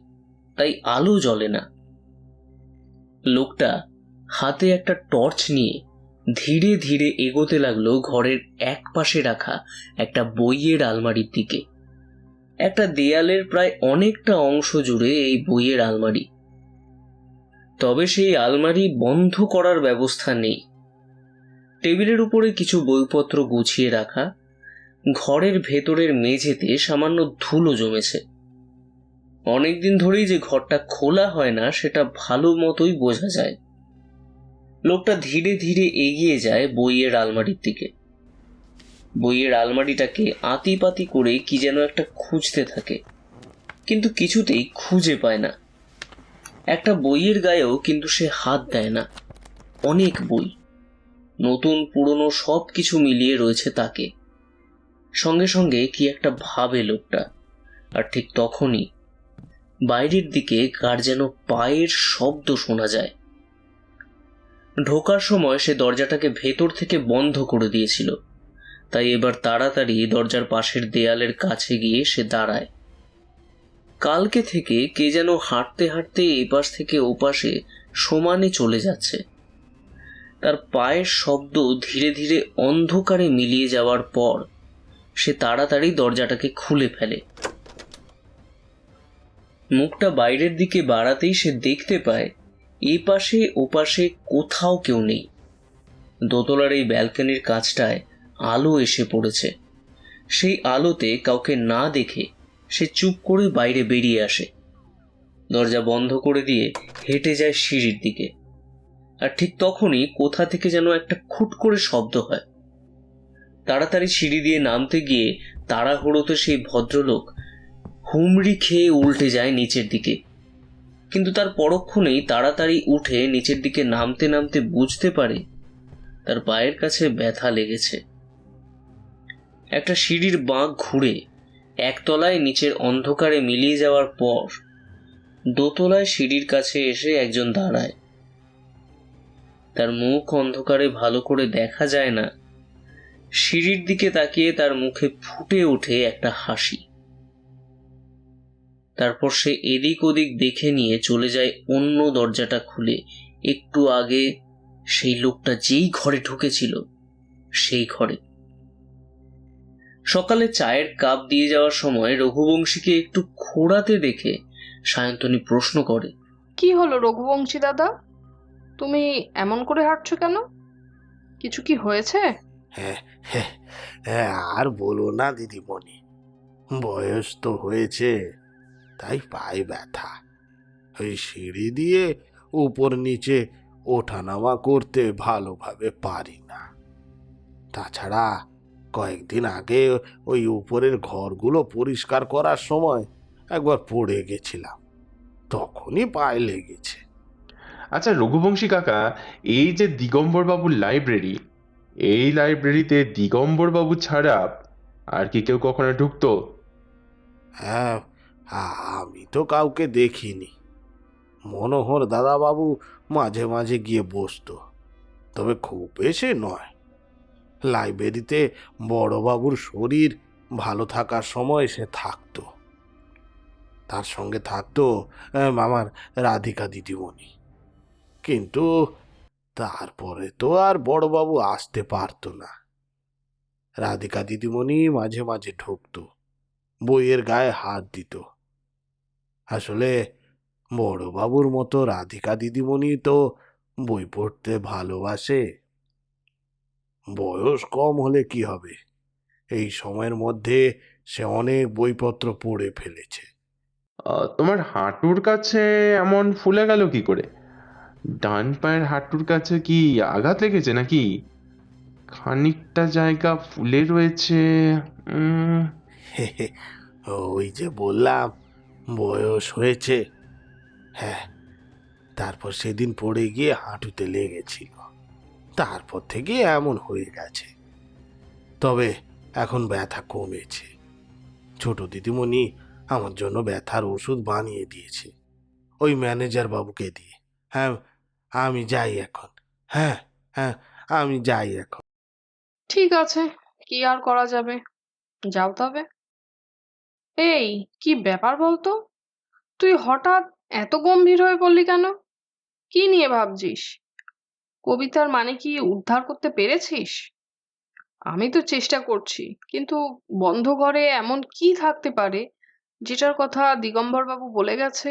তাই আলো জ্বলে না। লোকটা হাতে একটা টর্চ নিয়ে ধীরে ধীরে এগোতে লাগলো ঘরের এক পাশে রাখা একটা বইয়ের আলমারির দিকে। একটা দেয়ালের প্রায় অনেকটা অংশ জুড়ে এই বইয়ের আলমারি, তবে সেই আলমারি বন্ধ করার ব্যবস্থা নেই। টেবিলের উপরে কিছু বইপত্র গুছিয়ে রাখা। ঘরের ভেতরের মেঝেতে সামান্য ধুলো জমেছে। অনেকদিন ধরেই যে ঘরটা খোলা হয় না সেটা ভালো মতোই বোঝা যায়। লোকটা ধীরে ধীরে এগিয়ে যায় বইয়ের আলমারির দিকে। বইয়ের আলমারিটাকে আতিপাতি করে কি যেন একটা খুঁজতে থাকে, কিন্তু কিছুতেই খুঁজে পায় না। একটা বইয়ের গায়েও কিন্তু সে হাত দেয় না। অনেক বই, নতুন পুরনো সব কিছু মিলিয়ে রয়েছে তাকে। সঙ্গে সঙ্গে কি একটা ভাবে লোকটা, আর ঠিক তখনই বাইরের দিকে কার যেন পায়ের শব্দ শোনা যায়। ঢোকার সময় সে দরজাটাকে ভেতর থেকে বন্ধ করে দিয়েছিল, তাই এবার তাড়াতাড়ি দরজার পাশের দেয়ালের কাছে গিয়ে সে দাঁড়ায়। কালকে থেকে কে যেন হাঁটতে হাঁটতে এপাশ থেকে ওপাশে সমানে চলে যাচ্ছে। তার পায়ের শব্দ ধীরে ধীরে অন্ধকারে মিলিয়ে যাওয়ার পর সে তাড়াতাড়ি দরজাটাকে খুলে ফেলে। মুখটা বাইরের দিকে বাড়াতেই সে দেখতে পায় এপাশে ওপাশে কোথাও কেউ নেই। দোতলার এই ব্যালকনির কাছটায় আলো এসে পড়েছে। সেই আলোতে কাউকে না দেখে সে চুপ করে বাইরে বেরিয়ে আসে। দরজা বন্ধ করে দিয়ে হেঁটে যায় সিঁড়ির দিকে। আর ঠিক তখনই কোথা থেকে যেন একটা খুট করে শব্দ হয়। তাড়াতাড়ি সিঁড়ি দিয়ে নামতে গিয়ে তাড়াহুড়োতে সেই ভদ্রলোক হুমড়ি খেয়ে উল্টে যায় নিচের দিকে। কিন্তু তার পরক্ষণেই তাড়াতাড়ি উঠে নিচের দিকে নামতে নামতে বুঝতে পারে তার পায়ের কাছে ব্যথা লেগেছে। একটা সিঁড়ির বাঁক ঘুরে একতলায় নিচের অন্ধকারে মিলিয়ে যাওয়ার পর দোতলায় সিঁড়ির কাছে এসে একজন দাঁড়ায়। তার মুখ অন্ধকারে ভালো করে দেখা যায় না। সিঁড়ির দিকে তাকিয়ে তার মুখে ফুটে ওঠে একটা হাসি। তারপর সে এদিক ওদিক দেখে নিয়ে চলে যায় অন্য দরজাটা খুলে একটু আগে সেই লোকটা যেই ঘরে ঢুকেছিল সেই ঘরে। সকালে চায়ের কাপ দিয়ে যাওয়ার সময় রঘুবংশীকে একটু খোঁড়াতে দেখে সায়ন্তনী প্রশ্ন করে। কি হলো রঘুবংশী দাদা, তুমি এমন করে হাঁটছো কেন? কিছু কি হয়েছে? হ্যাঁ, হ্যাঁ, হ্যাঁ, আর বলো না দিদিমণি, বয়স তো হয়েছে, তাই পায়ে ব্যথা। ওই সিঁড়ি দিয়ে উপর নিচে ওঠানামা করতে ভালোভাবে পারি না। তাছাড়া কয়েকদিন আগে ওই উপরের ঘরগুলো পরিষ্কার করার সময় একবার পড়ে গেছিলাম, তখনই পায়ে লেগেছে। আচ্ছা রঘুবংশী কাকা, এই যে দিগম্বর বাবুর লাইব্রেরি, এই লাইব্রেরিতে দিগম্বর বাবু ছাড়া আর কি কেউ কখনো ঢুকতো? হ্যাঁ, আমি তো কাউকে দেখিনি। মনোহর দাদাবাবু মাঝে মাঝে গিয়ে বসতো, তবে খুব বেশি নয়। লাইব্রেরিতে বড়বাবুর শরীর ভালো থাকার সময় সে থাকতো, তার সঙ্গে থাকতো আমার রাধিকা দিদিমণি। কিন্তু তারপরে তো আর বড়বাবু আসতে পারতো না। রাধিকা দিদিমণি মাঝে মাঝে ঢুকতো, বইয়ের গায়ে হাত দিত। আসলে বড়বাবুর মতো রাধিকা দিদিমণি তো বই পড়তে ভালোবাসে। বয়স কম হলে কি হবে, এই সময়ের মধ্যে সে অনেক বইপত্র পড়ে ফেলেছে। তোমার হাঁটুর কাছে এমন ফুলে গেল কি করে? ডান পায়ের হাঁটুর কাছে কি আঘাত লেগেছে নাকি? খানিকটা জায়গা ফুলে রয়েছে। উম ওই যে বললাম, বয়স হয়েছে। হ্যাঁ, তারপর সেদিন পড়ে গিয়ে হাঁটুতে লেগেছিল, তারপর থেকে এমন হয়ে গেছে। তবে এখন ব্যথা কমেছে। ছোট দিদিমণি আমার জন্য ব্যথার ওষুধ বানিয়ে দিয়েছে, ওই ম্যানেজার বাবুকে দিয়ে। হ্যাঁ, আমি যাই এখন। হ্যাঁ, হ্যাঁ, আমি যাই এখন। ঠিক আছে, কি আর করা যাবে, যাও তবে। এই, কি ব্যাপার বলতো, তুই হঠাৎ এত গম্ভীর হয়ে পড়লি কেন? কি নিয়ে ভাবছিস? কবিতার মানে কি উদ্ধার করতে পেরেছিস? আমি তো চেষ্টা করছি, কিন্তু বন্ধ ঘরে এমন কি থাকতে পারে যেটার কথা দিগম্বর বাবু বলে গেছে?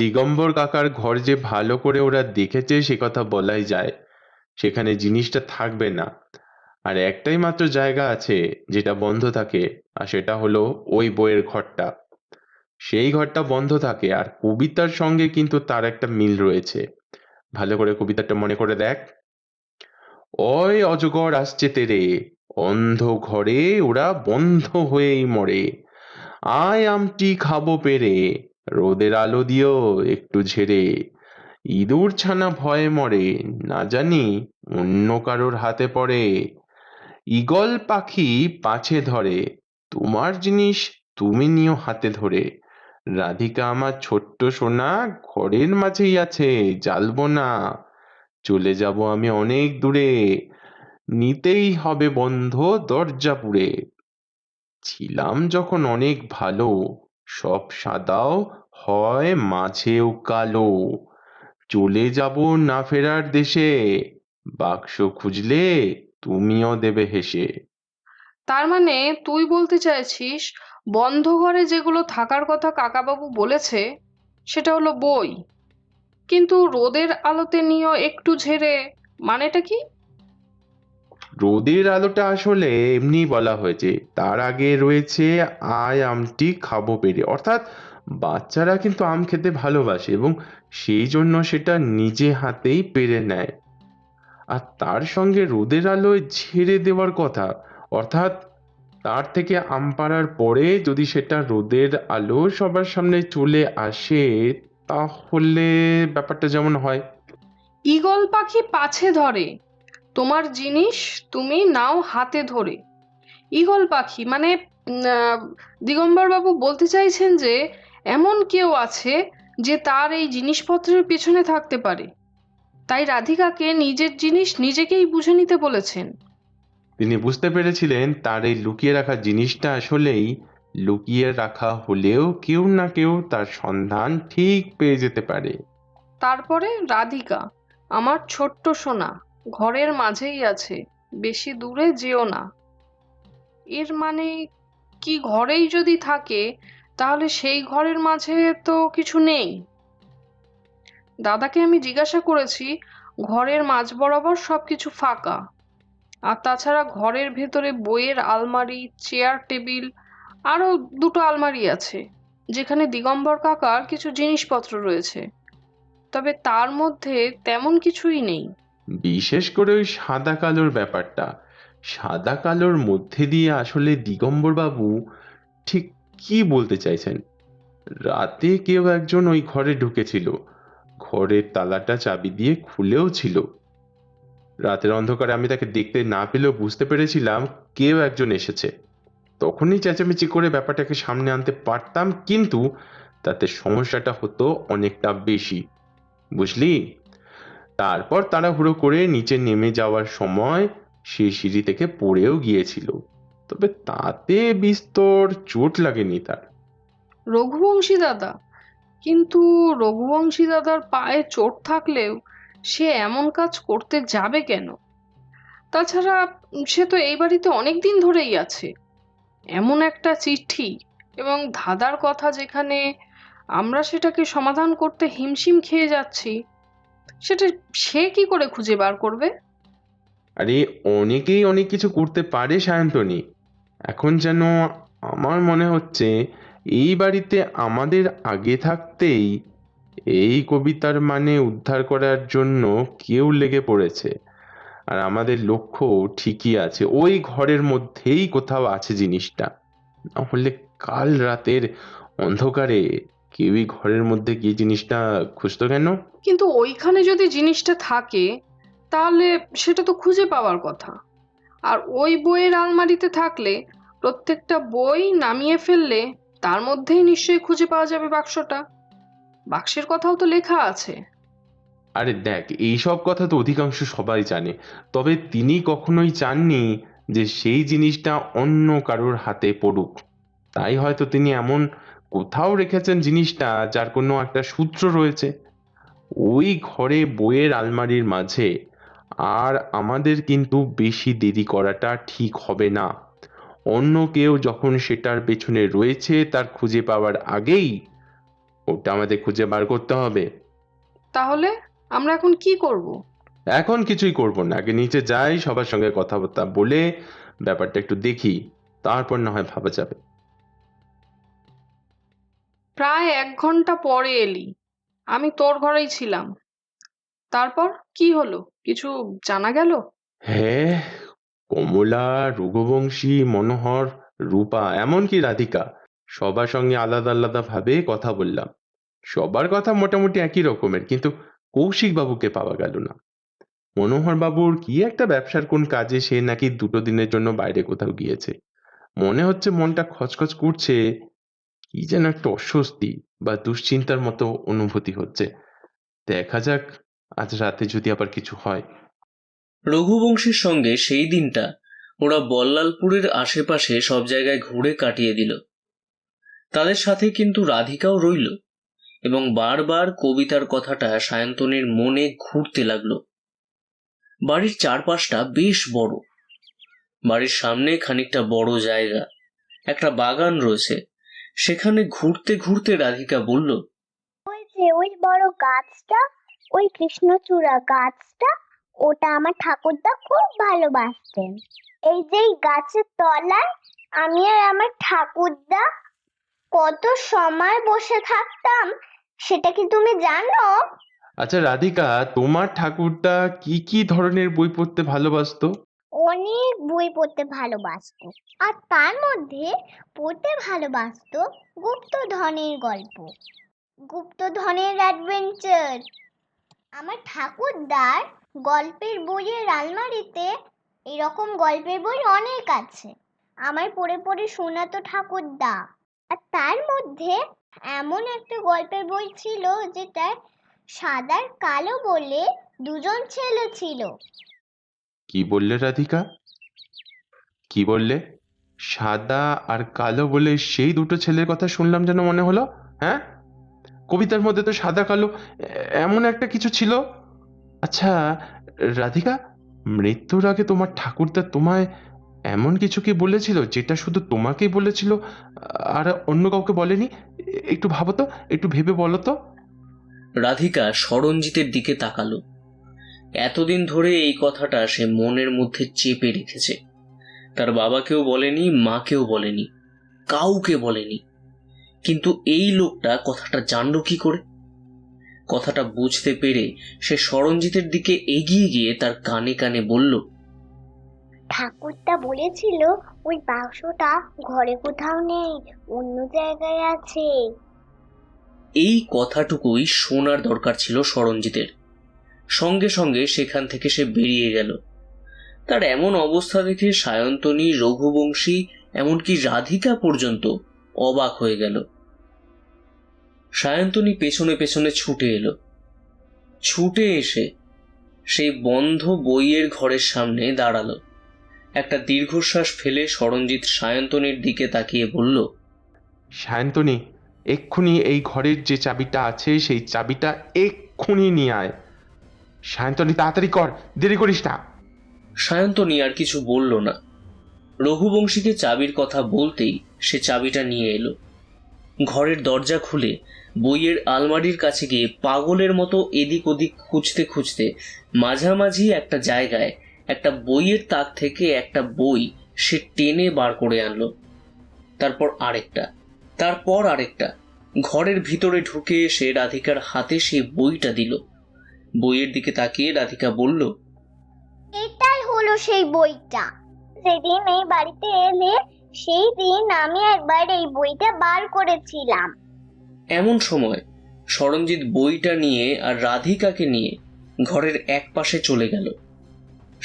দিগম্বর কাকার ঘর যে ভালো করে ওরা দেখেছে সে কথা বলাই যায়। সেখানে জিনিসটা থাকবে না। আর একটাই মাত্র জায়গা আছে যেটা বন্ধ থাকে, আর সেটা হলো ওই বইয়ের ঘরটা। সেই ঘরটা বন্ধ থাকে, আর কবিতার সঙ্গে কিন্তু তার একটা মিল রয়েছে। ভালো করে কবিতাটা মনে করে দেখ। ওই অজগর আসছে তেরে, অন্ধ ঘরে ওরা বন্ধ হয়েই মরে। আয় আমটি খাবো পেরে, রোদের আলো দিও একটু ঝেড়ে। ইঁদুর ছানা ভয়ে মরে, না জানি অন্য কারোর হাতে পড়ে। ঈগল পাখি পাছে ধরে, তোমার জিনিস তুমি নিও হাতে ধরে। রাধিকা আমার ছোট্ট সোনা ঘরের মাঝেই আছে, জ্বালবো না। চলে যাব আমি অনেক দূরে, নিতেই হবে বন্ধ দরজা পুড়ে। ছিলাম যখন অনেক ভালো, সব সাদাও হয় মাঝেও কালো। চলে যাব না ফেরার দেশে, বাক্স খুঁজলে তুমিও দেবে হেসে। তার মানে তুই বলতে চাইছিস বন্ধ ঘরে যেগুলো থাকার কথা কাকাবাবু বলেছে সেটা হলো বই, কিন্তু রোদের আলোতে নিও একটু ঝেড়ে, মানেটা কি? রোদের আলোটা আসলে এমনি বলা হয়েছে, তার আগে রয়েছে আয় আমটি খাবো পেরে, অর্থাৎ বাচ্চারা কিন্তু আম খেতে ভালোবাসে এবং সেই জন্য সেটা নিজে হাতেই পেরে নেয়। আর তার সঙ্গে রোদের আলোয় ঝেড়ে দেওয়ার কথা, অর্থাৎ তার থেকে আম পাড়ার পরে যদি সেটা রোদের আলো সবার সামনে চলে আসে, তাহলে ব্যাপারটা যেমন হয়। ঈগল পাখি পাছে ধরে, তোমার জিনিস তুমি নাও হাতে ধরে। ঈগল পাখি মানে দিগম্বর বাবু বলতে চাইছেন যে এমন কেউ আছে যে তার এই জিনিসপত্রের পেছনে থাকতে পারে, তাই রাধিকাকে নিজের জিনিস নিজেকেই বুঝে নিতে বলেছেন। তিনি বুঝতে পেরেছিলেন তার এই লুকিয়ে রাখা জিনিসটা আসলেই লুকিয়ে রাখা হলেও কেউ না কেউ তার সন্ধান ঠিক পেয়ে যেতে পারে। তারপরে রাধিকা আমার ছোট্ট সোনা ঘরের মাঝেই আছে, বেশি দূরে যেও না। এর মানে কি ঘরেই যদি থাকে তাহলে সেই ঘরের মাঝে তো কিছু নেই। দাদাকে আমি জিজ্ঞাসা করেছি, ঘরের মাঝ বরাবর সবকিছু ফাঁকা। আর তাছাড়া ঘরের ভেতরে বইয়ের আলমারি, চেয়ার টেবিল, আরো দুটো আলমারি আছে যেখানে দিগম্বর কাকার কিছু জিনিসপত্র রয়েছে, তবে তার মধ্যে তেমন কিছুই নেই। বিশেষ করে ওই সাদা কালোর ব্যাপারটা, সাদা কালোর মধ্যে দিয়ে আসলে দিগম্বর বাবু ঠিক কি বলতে চাইছেন? রাতে কেউ একজন ওই ঘরে ঢুকেছিল, ঘরের তালাটা চাবি দিয়ে খুলেও ছিল। রাতের অন্ধকারে আমি তাকে দেখতে না পেলেও বুঝতে পেরেছিলাম কেউ একজন এসেছে। তখনই চেঁচামেচি করে ব্যাপারটাকে সামনে আনতে পারতাম, কিন্তু তাতে সমস্যাটা হতো অনেকটা বেশি, বুঝলি? তারপর তাড়াহুড়ো করে নিচে নেমে যাওয়ার সময় সে সিঁড়ি থেকে পড়েও গিয়েছিল, তবে তাতে বিস্তর চোট লাগেনি তার। রঘুবংশী দাদা? কিন্তু রঘুবংশী দাদার পায়ে চোট থাকলেও সে এমন কাজ করতে যাবে কেন? তাছাড়া সে তো এই বাড়িতে অনেক দিন ধরেই আছে। এমন একটা চিঠি এবং ধাঁধার কথা যেখানে আমরা সেটাকে সমাধান করতে হিমশিম খেয়ে যাচ্ছি, সেটা সে কি করে খুঁজে বার করবে? আরে অনেকেই অনেক কিছু করতে পারে সায়ন্তনী। এখন যেন আমার মনে হচ্ছে এই বাড়িতে আমাদের আগে থাকতেই এই কবিতার মানে উদ্ধার করার জন্য কেউ লেগে পড়েছে। আর আমাদের লক্ষ্য ঠিকই আছে, ওই ঘরের মধ্যেই কোথাও আছে জিনিসটা। নাহলে কাল রাতের অন্ধকারে কেউই ঘরের মধ্যে গিয়ে জিনিসটা খুঁজতো কেন? কিন্তু ওইখানে যদি জিনিসটা থাকে তাহলে সেটা তো খুঁজে পাওয়ার কথা। আর ওই বইয়ের আলমারিতে থাকলে প্রত্যেকটা বই নামিয়ে ফেললে তার মধ্যেই নিশ্চয়ই খুঁজে পাওয়া যাবে বাক্সটা। বাক্সের কথাও তো লেখা আছে। আরে দেখ, এইসব কথা তো অধিকাংশ সবাই জানে, তবে তিনি কখনোই চাননি যে সেই জিনিসটা অন্য কারোর হাতে পড়ুক। তাই হয়তো তিনি এমন কোথাও রেখেছেন জিনিসটা যার কোনো একটা সূত্র রয়েছে ওই ঘরে বইয়ের আলমারির মাঝে। আর আমাদের কিন্তু বেশি দেরি করাটা ঠিক হবে না। অন্য কেউ যখন সেটার পেছনে রয়েছে তার খুঁজে পাওয়ার আগেই ওটা আমাদের খুঁজে বার করতে হবে। তাহলে আমরা এখন কি করব? এখন কিছুই করব না, আগে নিচে যাই, সবার সঙ্গে কথাবার্তা বলে ব্যাপারটা একটু দেখি, তারপর না হয় ভাবা যাবে। প্রায় 1 ঘন্টা পরে এলি, আমি তোর ঘরেই ছিলাম। তারপর কি হলো, কিছু জানা গেল? হ্যাঁ, কমলা, রঘুবংশী, মনোহর, রূপা, এমনকি রাধিকা, সবার সঙ্গে আলাদা আলাদা ভাবে কথা বললাম। সবার কথা মোটামুটি একই রকমের, কিন্তু কৌশিক বাবুকে পাওয়া গেল না। মনোহর বাবুর কি একটা ব্যবসার কোন কাজে সে নাকি 2 দিনের জন্য বাইরে কোথাও গিয়েছে। মনে হচ্ছে মনটা খচখচ করছে, কি যেন একটা অস্বস্তি বা দুশ্চিন্তার মতো অনুভূতি হচ্ছে। দেখা যাক আজ রাতে যদি আবার কিছু হয়। রঘুবংশীর সঙ্গে সেই দিনটা ওরা বল্লালপুরের আশেপাশে সব জায়গায় ঘুরে কাটিয়ে দিল। তাদের সাথে কিন্তু রাধিকাও রইল এবং বারবার কবিতার কথাটা সায়ন্তনীর মনে ঘুরতে লাগলো। বাড়ির চারপাশটা বেশ বড়। বাড়ির সামনে খানিকটা বড় জায়গা, একটা বাগান রয়েছে। সেখানে ঘুরতে ঘুরতে রাধিকা বলল, ওই যে ওই বড় গাছটা, ওই কৃষ্ণচূড়া গাছটা, ওটা আমার ঠাকুরদা খুব ভালোবাসতেন। এই যে এই গাছের তলায় আমি আর আমার ঠাকুরদা কত সময় বসে থাকতাম, সেটা কি তুমি জানো? আচ্ছা রাধিকা, তোমার ঠাকুরদা কি কি ধরনের বই পড়তে ভালোবাসতো? অনেক বই পড়তে ভালোবাসতো, আর তার মধ্যে পড়তে ভালোবাসতো গুপ্তধনের গল্প, গুপ্তধনের অ্যাডভেঞ্চার। আমার ঠাকুরদার গল্পের বইয়ের আলমারিতে এরকম গল্পের বই অনেক আছে, আমার পড়ে পড়ে শোনাতো ঠাকুরদা। আর তার মধ্যে এমন একটা গল্পের বই ছিল যেটা সাদা আর কালো বলে দুজন ছেলে ছিল। কি বললে রাধিকা? কি বললে? সাদা আর কালো বলে সেই দুটো ছেলের কথা শুনলাম যেন মনে হলো। হ্যাঁ, কবিতার মধ্যে তো সাদা কালো এমন একটা কিছু ছিল। আচ্ছা রাধিকা, মৃত্যুর আগে তোমার ঠাকুরদা তোমায় এমন কিছু কি বলেছিল যেটা শুধু তোমাকেই বলেছিল আর অন্য কাউকে বলেনি? একটু ভাবো তো, একটু ভেবে বলো তো। রাধিকা সরঞ্জিতের দিকে তাকালো। এতদিন ধরে এই কথাটা সে মনের মধ্যে চেপে রেখেছে। তার বাবাকেও বলেনি, মাকেও বলেনি, কাউকে বলেনি। কিন্তু এই লোকটা কথাটা জানলো কি করে? কথাটা বুঝতে পেরে সে সরঞ্জিতের দিকে এগিয়ে গিয়ে তার কানে কানে বলল, ঠাকুরটা বলেছিল ওই বাক্সটা ঘরে কোথাও নেই, অন্য জায়গায় আছে। এই কথাটুকুই শোনার দরকার ছিল সরঞ্জিতের। সঙ্গে সঙ্গে সেখান থেকে সে বেরিয়ে গেল। তার এমন অবস্থা দেখে সায়ন্তনী, রঘুবংশী, এমনকি রাধিকা পর্যন্ত অবাক হয়ে গেল। সায়ন্তনী পেছনে পেছনে ছুটে এলো। ছুটে এসে সেই বন্ধ বইয়ের ঘরের সামনে দাঁড়ালো। একটা দীর্ঘশ্বাস ফেলে সরঞ্জিত সায়ন্তনীর দিকে তাকিয়ে বলল, সায়ন্তনী, এক্ষুনি এই ঘরের যে চাবিটা আছে সেই চাবিটা এক্ষুনি নিয়ে আয়। সায়ন্তনী, তাড়াতাড়ি কর, দেরি করিস না। সায়ন্তনী আর কিছু বলল না। রঘুবংশীকে চাবির কথা বলতেই সে চাবিটা নিয়ে এলো। ঘরের দরজা খুলে বইয়ের আলমারির কাছে গিয়ে পাগলের মতো এদিক ওদিক খুঁজতে খুঁজতে মাঝামাঝি একটা জায়গায় একটা বইয়ের তাক থেকে একটা বই সে টেনে বার করে আনলো। তারপর আরেকটা। ঘরের ভিতরে ঢুকে এসে রাধিকার হাতে সেই বইটা দিল। বইয়ের দিকে তাকিয়ে রাধিকা বলল, এটাই হলো সেই বইটা। সেদিন এই বাড়িতে এলে সেই দিন আমি একবার এই বইটা বার করেছিলাম। এমন সময় সরঞ্জিত বইটা নিয়ে আর রাধিকাকে নিয়ে ঘরের এক পাশে চলে গেল।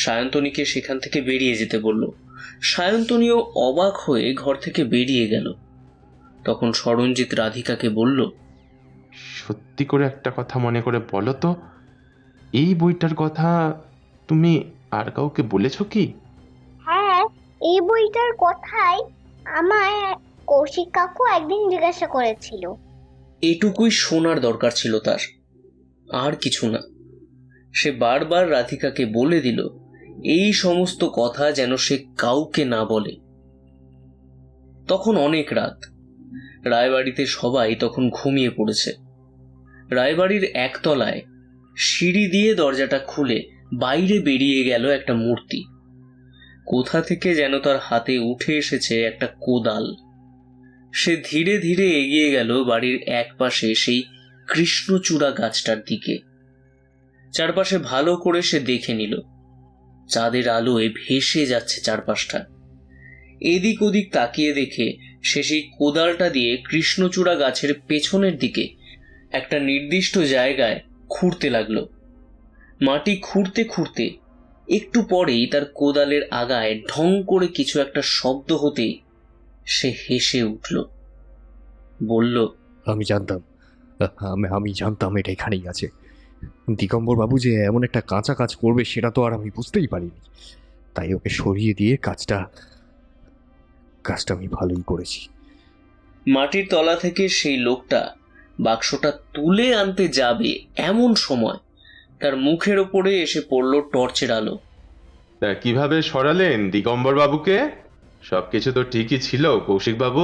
সায়ন্তনীকে সেখান থেকে বেরিয়ে যেতে বলল। সায়ন্তনীও অবাক হয়ে ঘর থেকে বেরিয়ে গেল। তখন সরঞ্জিত রাধিকাকে বলল, সত্যি করে একটা কথা মনে করে বলো তো, এই বইটার কথা তুমি আর কাউকে বলেছো কি? হ্যাঁ, এই বইটার কথাই আমায় কৌশিক কাকু একদিন জিজ্ঞাসা করেছিল। এটুকুই শোনার দরকার ছিল তার, আর কিছু না। সে বারবার রাধিকাকে বলে দিল এই সমস্ত কথা যেন সে কাউকে না বলে। তখন অনেক রাত। রায়বাড়িতে সবাই তখন ঘুমিয়ে পড়েছে। রায়বাড়ির একতলায় সিঁড়ি দিয়ে দরজাটা খুলে বাইরে বেরিয়ে গেল একটা মূর্তি। কোথা থেকে যেন তার হাতে উঠে এসেছে একটা কোদাল। সে ধীরে ধীরে এগিয়ে গেল বাড়ির এক পাশে সেই কৃষ্ণচূড়া গাছটার দিকে। চারপাশে ভালো করে সে দেখে নিল। চাঁদের আলোয় ভেসে যাচ্ছে চারপাশটা। এদিক ওদিক তাকিয়ে দেখে সে সেই কোদালটা দিয়ে কৃষ্ণচূড়া গাছের পেছনের দিকে একটা নির্দিষ্ট জায়গায় খুঁড়তে লাগলো। মাটি খুঁড়তে খুঁড়তে একটু পরেই তার কোদালের আগায় ঢং করে কিছু একটা শব্দ হতেই সে হেসে উঠল। বলল, আমি জানতাম, আমি জানতাম এটা এখানেই আছে। দিগম্বর বাবু যে এমন একটা কাঁচা কাজ করবে সেটা তো আর আমি বুঝতেই পারিনি। তাই ওকে সরিয়ে দিয়ে কাজটা আমি ভালোই করেছি। মাটির তলা থেকে সেই লোকটা বাক্সটা তুলে আনতে যাবে এমন সময় তার মুখের ওপরে এসে পড়ল টর্চের আলো। তা কিভাবে সরালেন দিগম্বর বাবুকে? সবকিছু তো ঠিকই ছিল কৌশিক বাবু।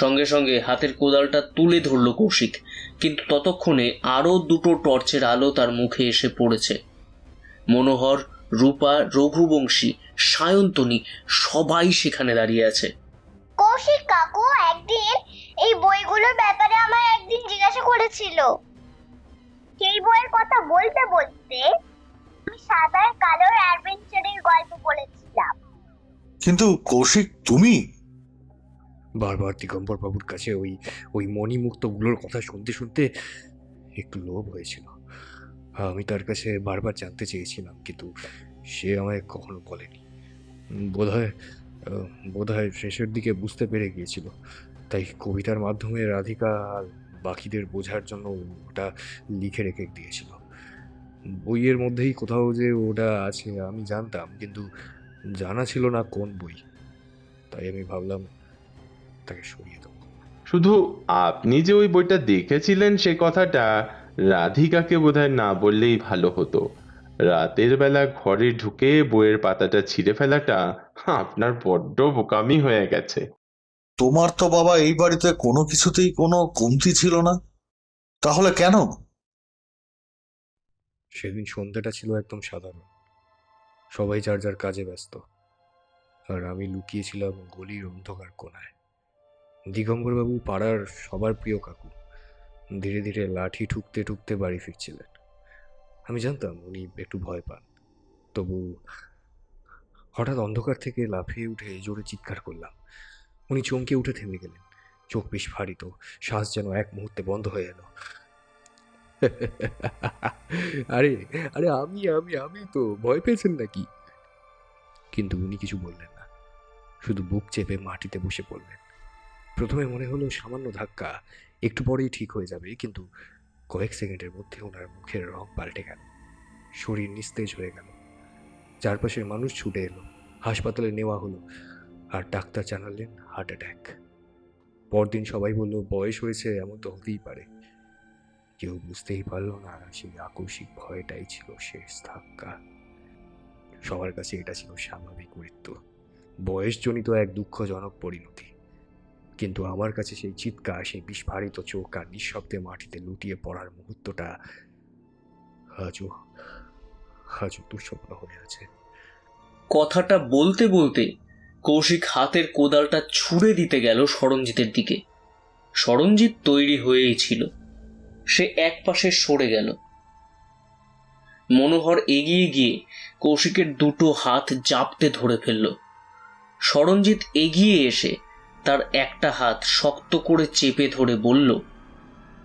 সঙ্গে সঙ্গে হাতের কোদালটা তুলে ধরল কৌশিক, কিন্তু ততক্ষণে আরো দুটো টর্চের আলো তার মুখে এসে পড়েছে। মনোহর, রূপা, রঘুবংশী, সায়ন্তনী সবাই সেখানে দাঁড়িয়ে আছে। কৌশিক কাকু একদিন এই বইগুলোর ব্যাপারে আমায় একদিন জিজ্ঞাসা করেছিল। সেই বইয়ের কথা বলতে বলতে আমি সাদা আর কালোর অ্যাডভেঞ্চারের গল্প বলেছিলাম। কিন্তু কৌশিক, তুমি? বারবার দিগম্বর বাবুর কাছে ওই মণিমুক্তগুলোর কথা শুনতে শুনতে একটু লোভ হয়েছিল। আমি তার কাছে বারবার জানতে চেয়েছিলাম, কিন্তু সে আমায় কখনো বলেনি। বোধহয় শেষের দিকে বুঝতে পেরে গিয়েছিল, তাই কবিতার মাধ্যমে রাধিকা আর বাকিদের বোঝার জন্য ওটা লিখে রেখে দিয়েছিল। বইয়ের মধ্যেই কোথাও যে ওটা আছে আমি জানতাম, কিন্তু জানা ছিল না কোন বই। তাই আমি ভাবলাম তাকে সরিয়ে দেবো। শুধু আপনি যে ওই বইটা দেখেছিলেন সে কথাটা রাধিকাকে বোধহয় না বললেই ভালো হতো। রাতের বেলা ঘরে ঢুকে বইয়ের পাতাটা ছিঁড়ে ফেলাটা আপনার বড্ড বোকামি হয়ে গেছে। তোমার তো বাবা এই বাড়িতে কোনো কিছুতেই কোনো কমতি ছিল না, তাহলে কেন? সেদিন সন্ধ্যাটা ছিল একদম সাধারণ। সবাই যার যার কাজে ব্যস্ত, আর আমি লুকিয়েছিলাম গলির অন্ধকার কোণায়। দিগম্বরবাবু পাড়ার সবার প্রিয় কাকু ধীরে ধীরে লাঠি ঠুকতে ঠুকতে বাড়ি ফিরছিলেন। আমি জানতাম উনি একটু ভয় পান, তবু হঠাৎ অন্ধকার থেকে লাফিয়ে উঠে জোরে চিৎকার করলাম। উনি চমকে উঠে থেমে গেলেন, চোখ বিস্ফারিত, শ্বাস যেন এক মুহূর্তে বন্ধ হয়ে এলো। আরে আরে আমি আমি আমি তো ভয় পেয়েছেন নাকি? কিন্তু উনি কিছু বললেন না, শুধু বুক চেপে মাটিতে বসে পড়লেন। প্রথমে মনে হলো সামান্য ধাক্কা, একটু পরেই ঠিক হয়ে যাবে, কিন্তু কয়েক সেকেন্ডের মধ্যে ওনার মুখের রং পাল্টে গেল, শরীর নিস্তেজ হয়ে গেল। চারপাশের মানুষ ছুটে এলো, হাসপাতালে নেওয়া হলো, আর ডাক্তার জানালেন হার্ট অ্যাটাক। পরদিন সবাই বলল বয়স হয়েছে, এমন তো হতেই পারে। কেউ বুঝতেই পারল না সেই আকস্মিক ভয়টাই ছিল শেষ ধাক্কা। সবার কাছে এটা ছিল স্বাভাবিক মৃত্যু, বয়সজনিত এক দুঃখজনক পরিণতি। কিন্তু আমার কাছে সেই চিৎকার, সেই বিস্ফারিত চোখ আর নিঃশব্দে মাটিতে লুটিয়ে পড়ার মুহূর্তটা আজও আজও দুঃস্বপ্ন হয়ে আছে। কথাটা বলতে বলতে কৌশিক হাতের কোদালটা ছুঁড়ে দিতে গেল সরঞ্জিতের দিকে। সরঞ্জিত তৈরি হয়েই ছিল, সে এক পাশে সরে গেল। মনোহর এগিয়ে গিয়ে কৌশিকের দুটো হাত জাপটে ধরে ফেলল। সরঞ্জিত এগিয়ে এসে তার একটা হাত শক্ত করে চেপে ধরে বলল,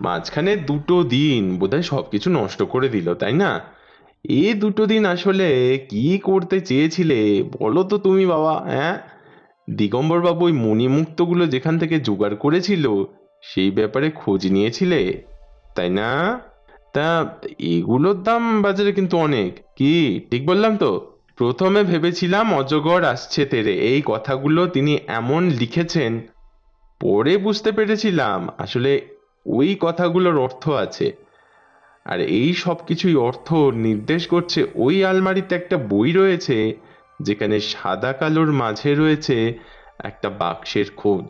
মাঝখানে 2 দিন বোধহয় সবকিছু নষ্ট করে দিল, তাই না? এই 2 দিন আসলে কি করতে চেয়েছিলে বলো তো তুমি বাবা, হ্যাঁ? দিগম্বর বাবু ওই মণিমুক্তগুলো যেখান থেকে জোগাড় করেছিল সেই ব্যাপারে খোঁজ নিয়েছিলে, তাই না? তা এগুলোর দাম বাজারে কিন্তু অনেক, কি ঠিক বললাম তো? প্রথমে ভেবেছিলাম অজগর আসছে তেরে, এই কথাগুলো তিনি এমন লিখেছেন। পরে বুঝতে পেরেছিলাম আসলে ওই কথাগুলোর অর্থ আছে, আর এই সব কিছুই অর্থ নির্দেশ করছে ওই আলমারিতে একটা বই রয়েছে যেখানে সাদা কালোর মাঝে রয়েছে একটা বাক্সের খোঁজ।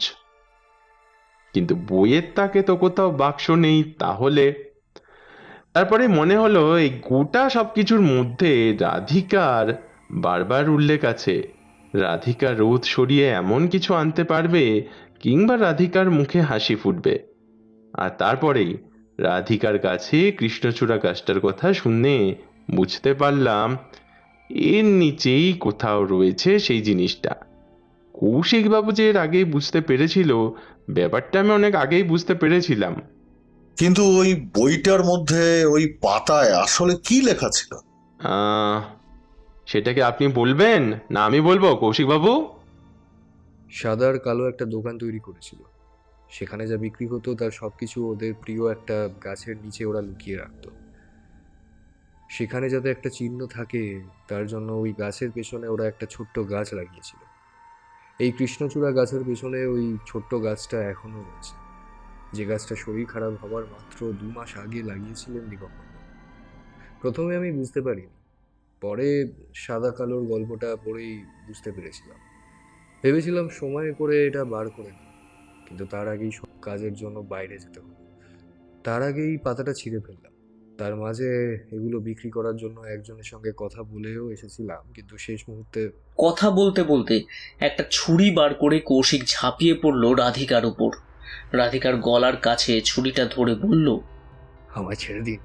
কিন্তু বইয়ের তাকে তো কোথাও বাক্স নেই। তাহলে তারপরে মনে হলো এই গোটা সবকিছুর মধ্যে রাধিকার বারবার উল্লেখ আছে। রাধিকা রোদ সরিয়ে এমন কিছু আনতে পারবে, কিংবা রাধিকার মুখে হাসি ফুটবে। আর তারপরেই রাধিকার কাছে কৃষ্ণচূড়া গাছটার কথা শুনে বুঝতে পারলাম এর নিচেই কোথাও রয়েছে সেই জিনিসটা। কৌশিকবাবু যে এর আগেই বুঝতে পেরেছিল ব্যাপারটা আমি অনেক আগেই বুঝতে পেরেছিলাম। কিন্তু ওই বইটার মধ্যে ওই পাতায় আসলে কি লেখা ছিল? সেটাকে আপনি বলবেন না আমি বলবো কৌশিকবাবু? সাদা আর কালো একটা দোকান তৈরি করেছিল, সেখানে যা বিক্রি হতো তার সবকিছু ওদের প্রিয় একটা গাছের নিচে ওরা লুকিয়ে রাখতো। সেখানে যাতে একটা চিহ্ন থাকে তার জন্য ওই গাছের পেছনে ওরা একটা ছোট্ট গাছ লাগিয়েছিল। এই কৃষ্ণচূড়া গাছের পেছনে ওই ছোট্ট গাছটা এখনো রয়েছে, যে গাছটা শরীর খারাপ হবার মাত্র 2 মাস আগে লাগিয়েছিলেন দিগম্বর। প্রথমে আমি বুঝতে পারিনি, পরে সাদা কালোর গল্পটা পড়েই বুঝতে পেরেছিলাম। ভেবেছিলাম সময় করে এটা বার করে নেব, কিন্তু তার আগেই সব কাজের জন্য বাইরে যেতে হলো। তার আগেই পাতাটা ছিঁড়ে ফেললাম। তার মাঝে এগুলো বিক্রি করার জন্য একজনের সঙ্গে কথা বলেও এসেছিলাম, কিন্তু শেষ মুহূর্তে কথা বলতে বলতে একটা ছুরি বার করে কৌশিক ঝাঁপিয়ে পড়ল রাধিকার উপর। রাধিকার গলার কাছে ছুরিটা ধরে বলল, আমায় ছেড়ে দিন।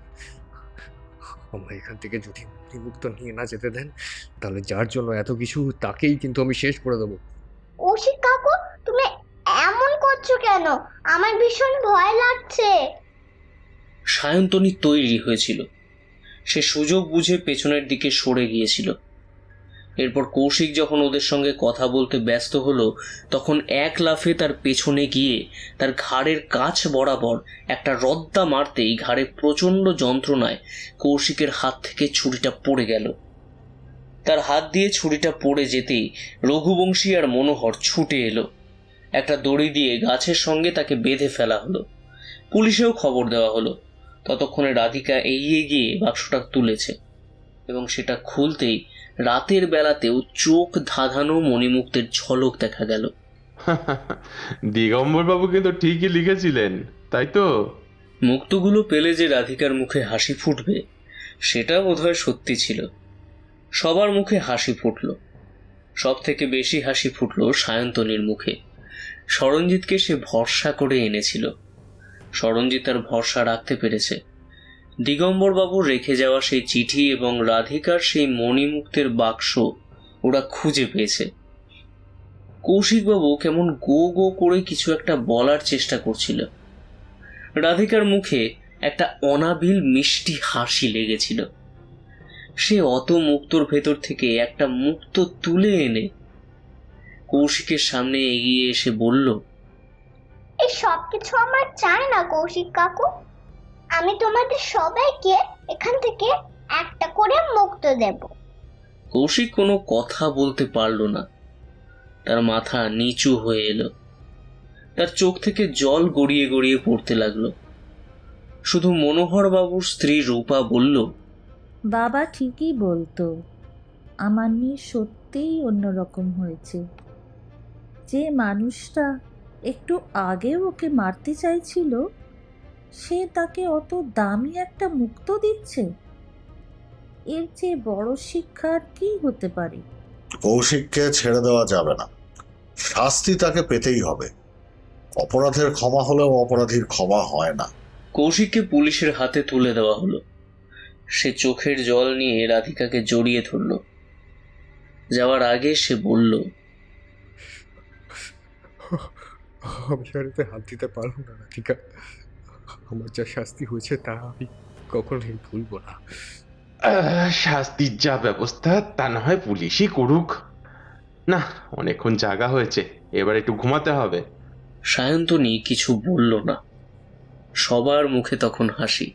আমায় এখান থেকে যদি মুক্ত নিয়ে না যেতে দেন, তাহলে যার জন্য এত কিছু তাকেই কিন্তু আমি শেষ করে দেবো। কৌশিক কাকু, তুমি এমন করছো কেন? আমার ভীষণ ভয় লাগছে। সায়ন্তনী তৈরি হয়েছিল, সে সুযোগ বুঝে পেছনের দিকে সরে গিয়েছিল। এরপর কৌশিক যখন ওদের সঙ্গে কথা বলতে ব্যস্ত হলো, তখন এক লাফে তার পেছনে গিয়ে তার ঘাড়ের কাছ বরাবর একটা রদ্দা মারতেই ঘাড়ে প্রচণ্ড যন্ত্রণায় কৌশিকের হাত থেকে ছুরিটা পড়ে গেল। তার হাত দিয়ে ছুরিটা পড়ে যেতেই রঘুবংশী আর মনোহর ছুটে এলো। একটা দড়ি দিয়ে গাছের সঙ্গে তাকে বেঁধে ফেলা হলো। পুলিশেও খবর দেওয়া হলো। ততক্ষণে রাধিকা এগিয়ে গিয়ে বাক্সটা তুলেছে। এবং সেটা খুলতেই রাতের বেলাতেও চোখ ধাঁধানো মণিমুক্তের ঝলক দেখা গেল। দিগম্বর বাবু কিন্তু ঠিকই লিখেছিলেন, তাই তো? মুক্তগুলো পেলে যে রাধিকার মুখে হাসি ফুটবে সেটা বোধহয় সত্যি ছিল। সবার মুখে হাসি ফুটল। সব থেকে বেশি হাসি ফুটল সায়ন্তনীর মুখে। সরঞ্জিতকে সে ভরসা করে এনেছিল। সরঞ্জিত তার ভরসা রাখতে পেরেছে। দিগম্বরবাবুর রেখে যাওয়া সেই চিঠি এবং রাধিকার সেই মণিমুক্তের বাক্স ওরা খুঁজে পেয়েছে। কৌশিকবাবু কেমন গো গো করে কিছু একটা বলার চেষ্টা করছিল। রাধিকার মুখে একটা অনাবিল মিষ্টি হাসি লেগেছিল। সে অত মুক্তোর ভেতর থেকে একটা মুক্তো তুলে এনে কৌশিকের সামনে এগিয়ে এসে বলল, এই সব কিছু আমার চাই না কৌশিক কাকু। আমি তোমাদের সবাইকে এখান থেকে একটা করে মুক্ত দেব। কৌশিক কোনো কথা বলতে পারল না। তার মাথা নিচু হয়ে এলো। তার চোখ থেকে জল গড়িয়ে গড়িয়ে পড়তে লাগলো। শুধু মনোহর বাবুর স্ত্রী রূপা বলল, বাবা ঠিকই বলতো, আমার মেয়ে সত্যিই অন্যরকম হয়েছে। যে মানুষটা একটু আগে ওকে মারতে চাইছিল সে তাকে অত দামি একটা মুক্ত দিচ্ছে। এর চেয়ে বড় শিক্ষা আর কি হতে পারে? কৌশিককে ছেড়ে দেওয়া যাবে না, শাস্তি তাকে পেতেই হবে। অপরাধের ক্ষমা হলেও অপরাধীর ক্ষমা হয় না। কৌশিককে পুলিশের হাতে তুলে দেওয়া হলো। সে চোখের জল নিয়ে রাধিকাকে জড়িয়ে ধরল। যাওয়ার আগে সে বলল, আমি আর এতে হাত দিতে পারবো না রাধিকা। আমার যা শাস্তি হয়েছে তা আমি কখনোই ভুলবো না। শাস্তির যা ব্যবস্থা তা না হয় পুলিশই করুক। না, অনেকক্ষণ জাগা হয়েছে, এবার একটু ঘুমাতে হবে। সায়ন্তনী কিছু বলল না। সবার মুখে তখন হাসি।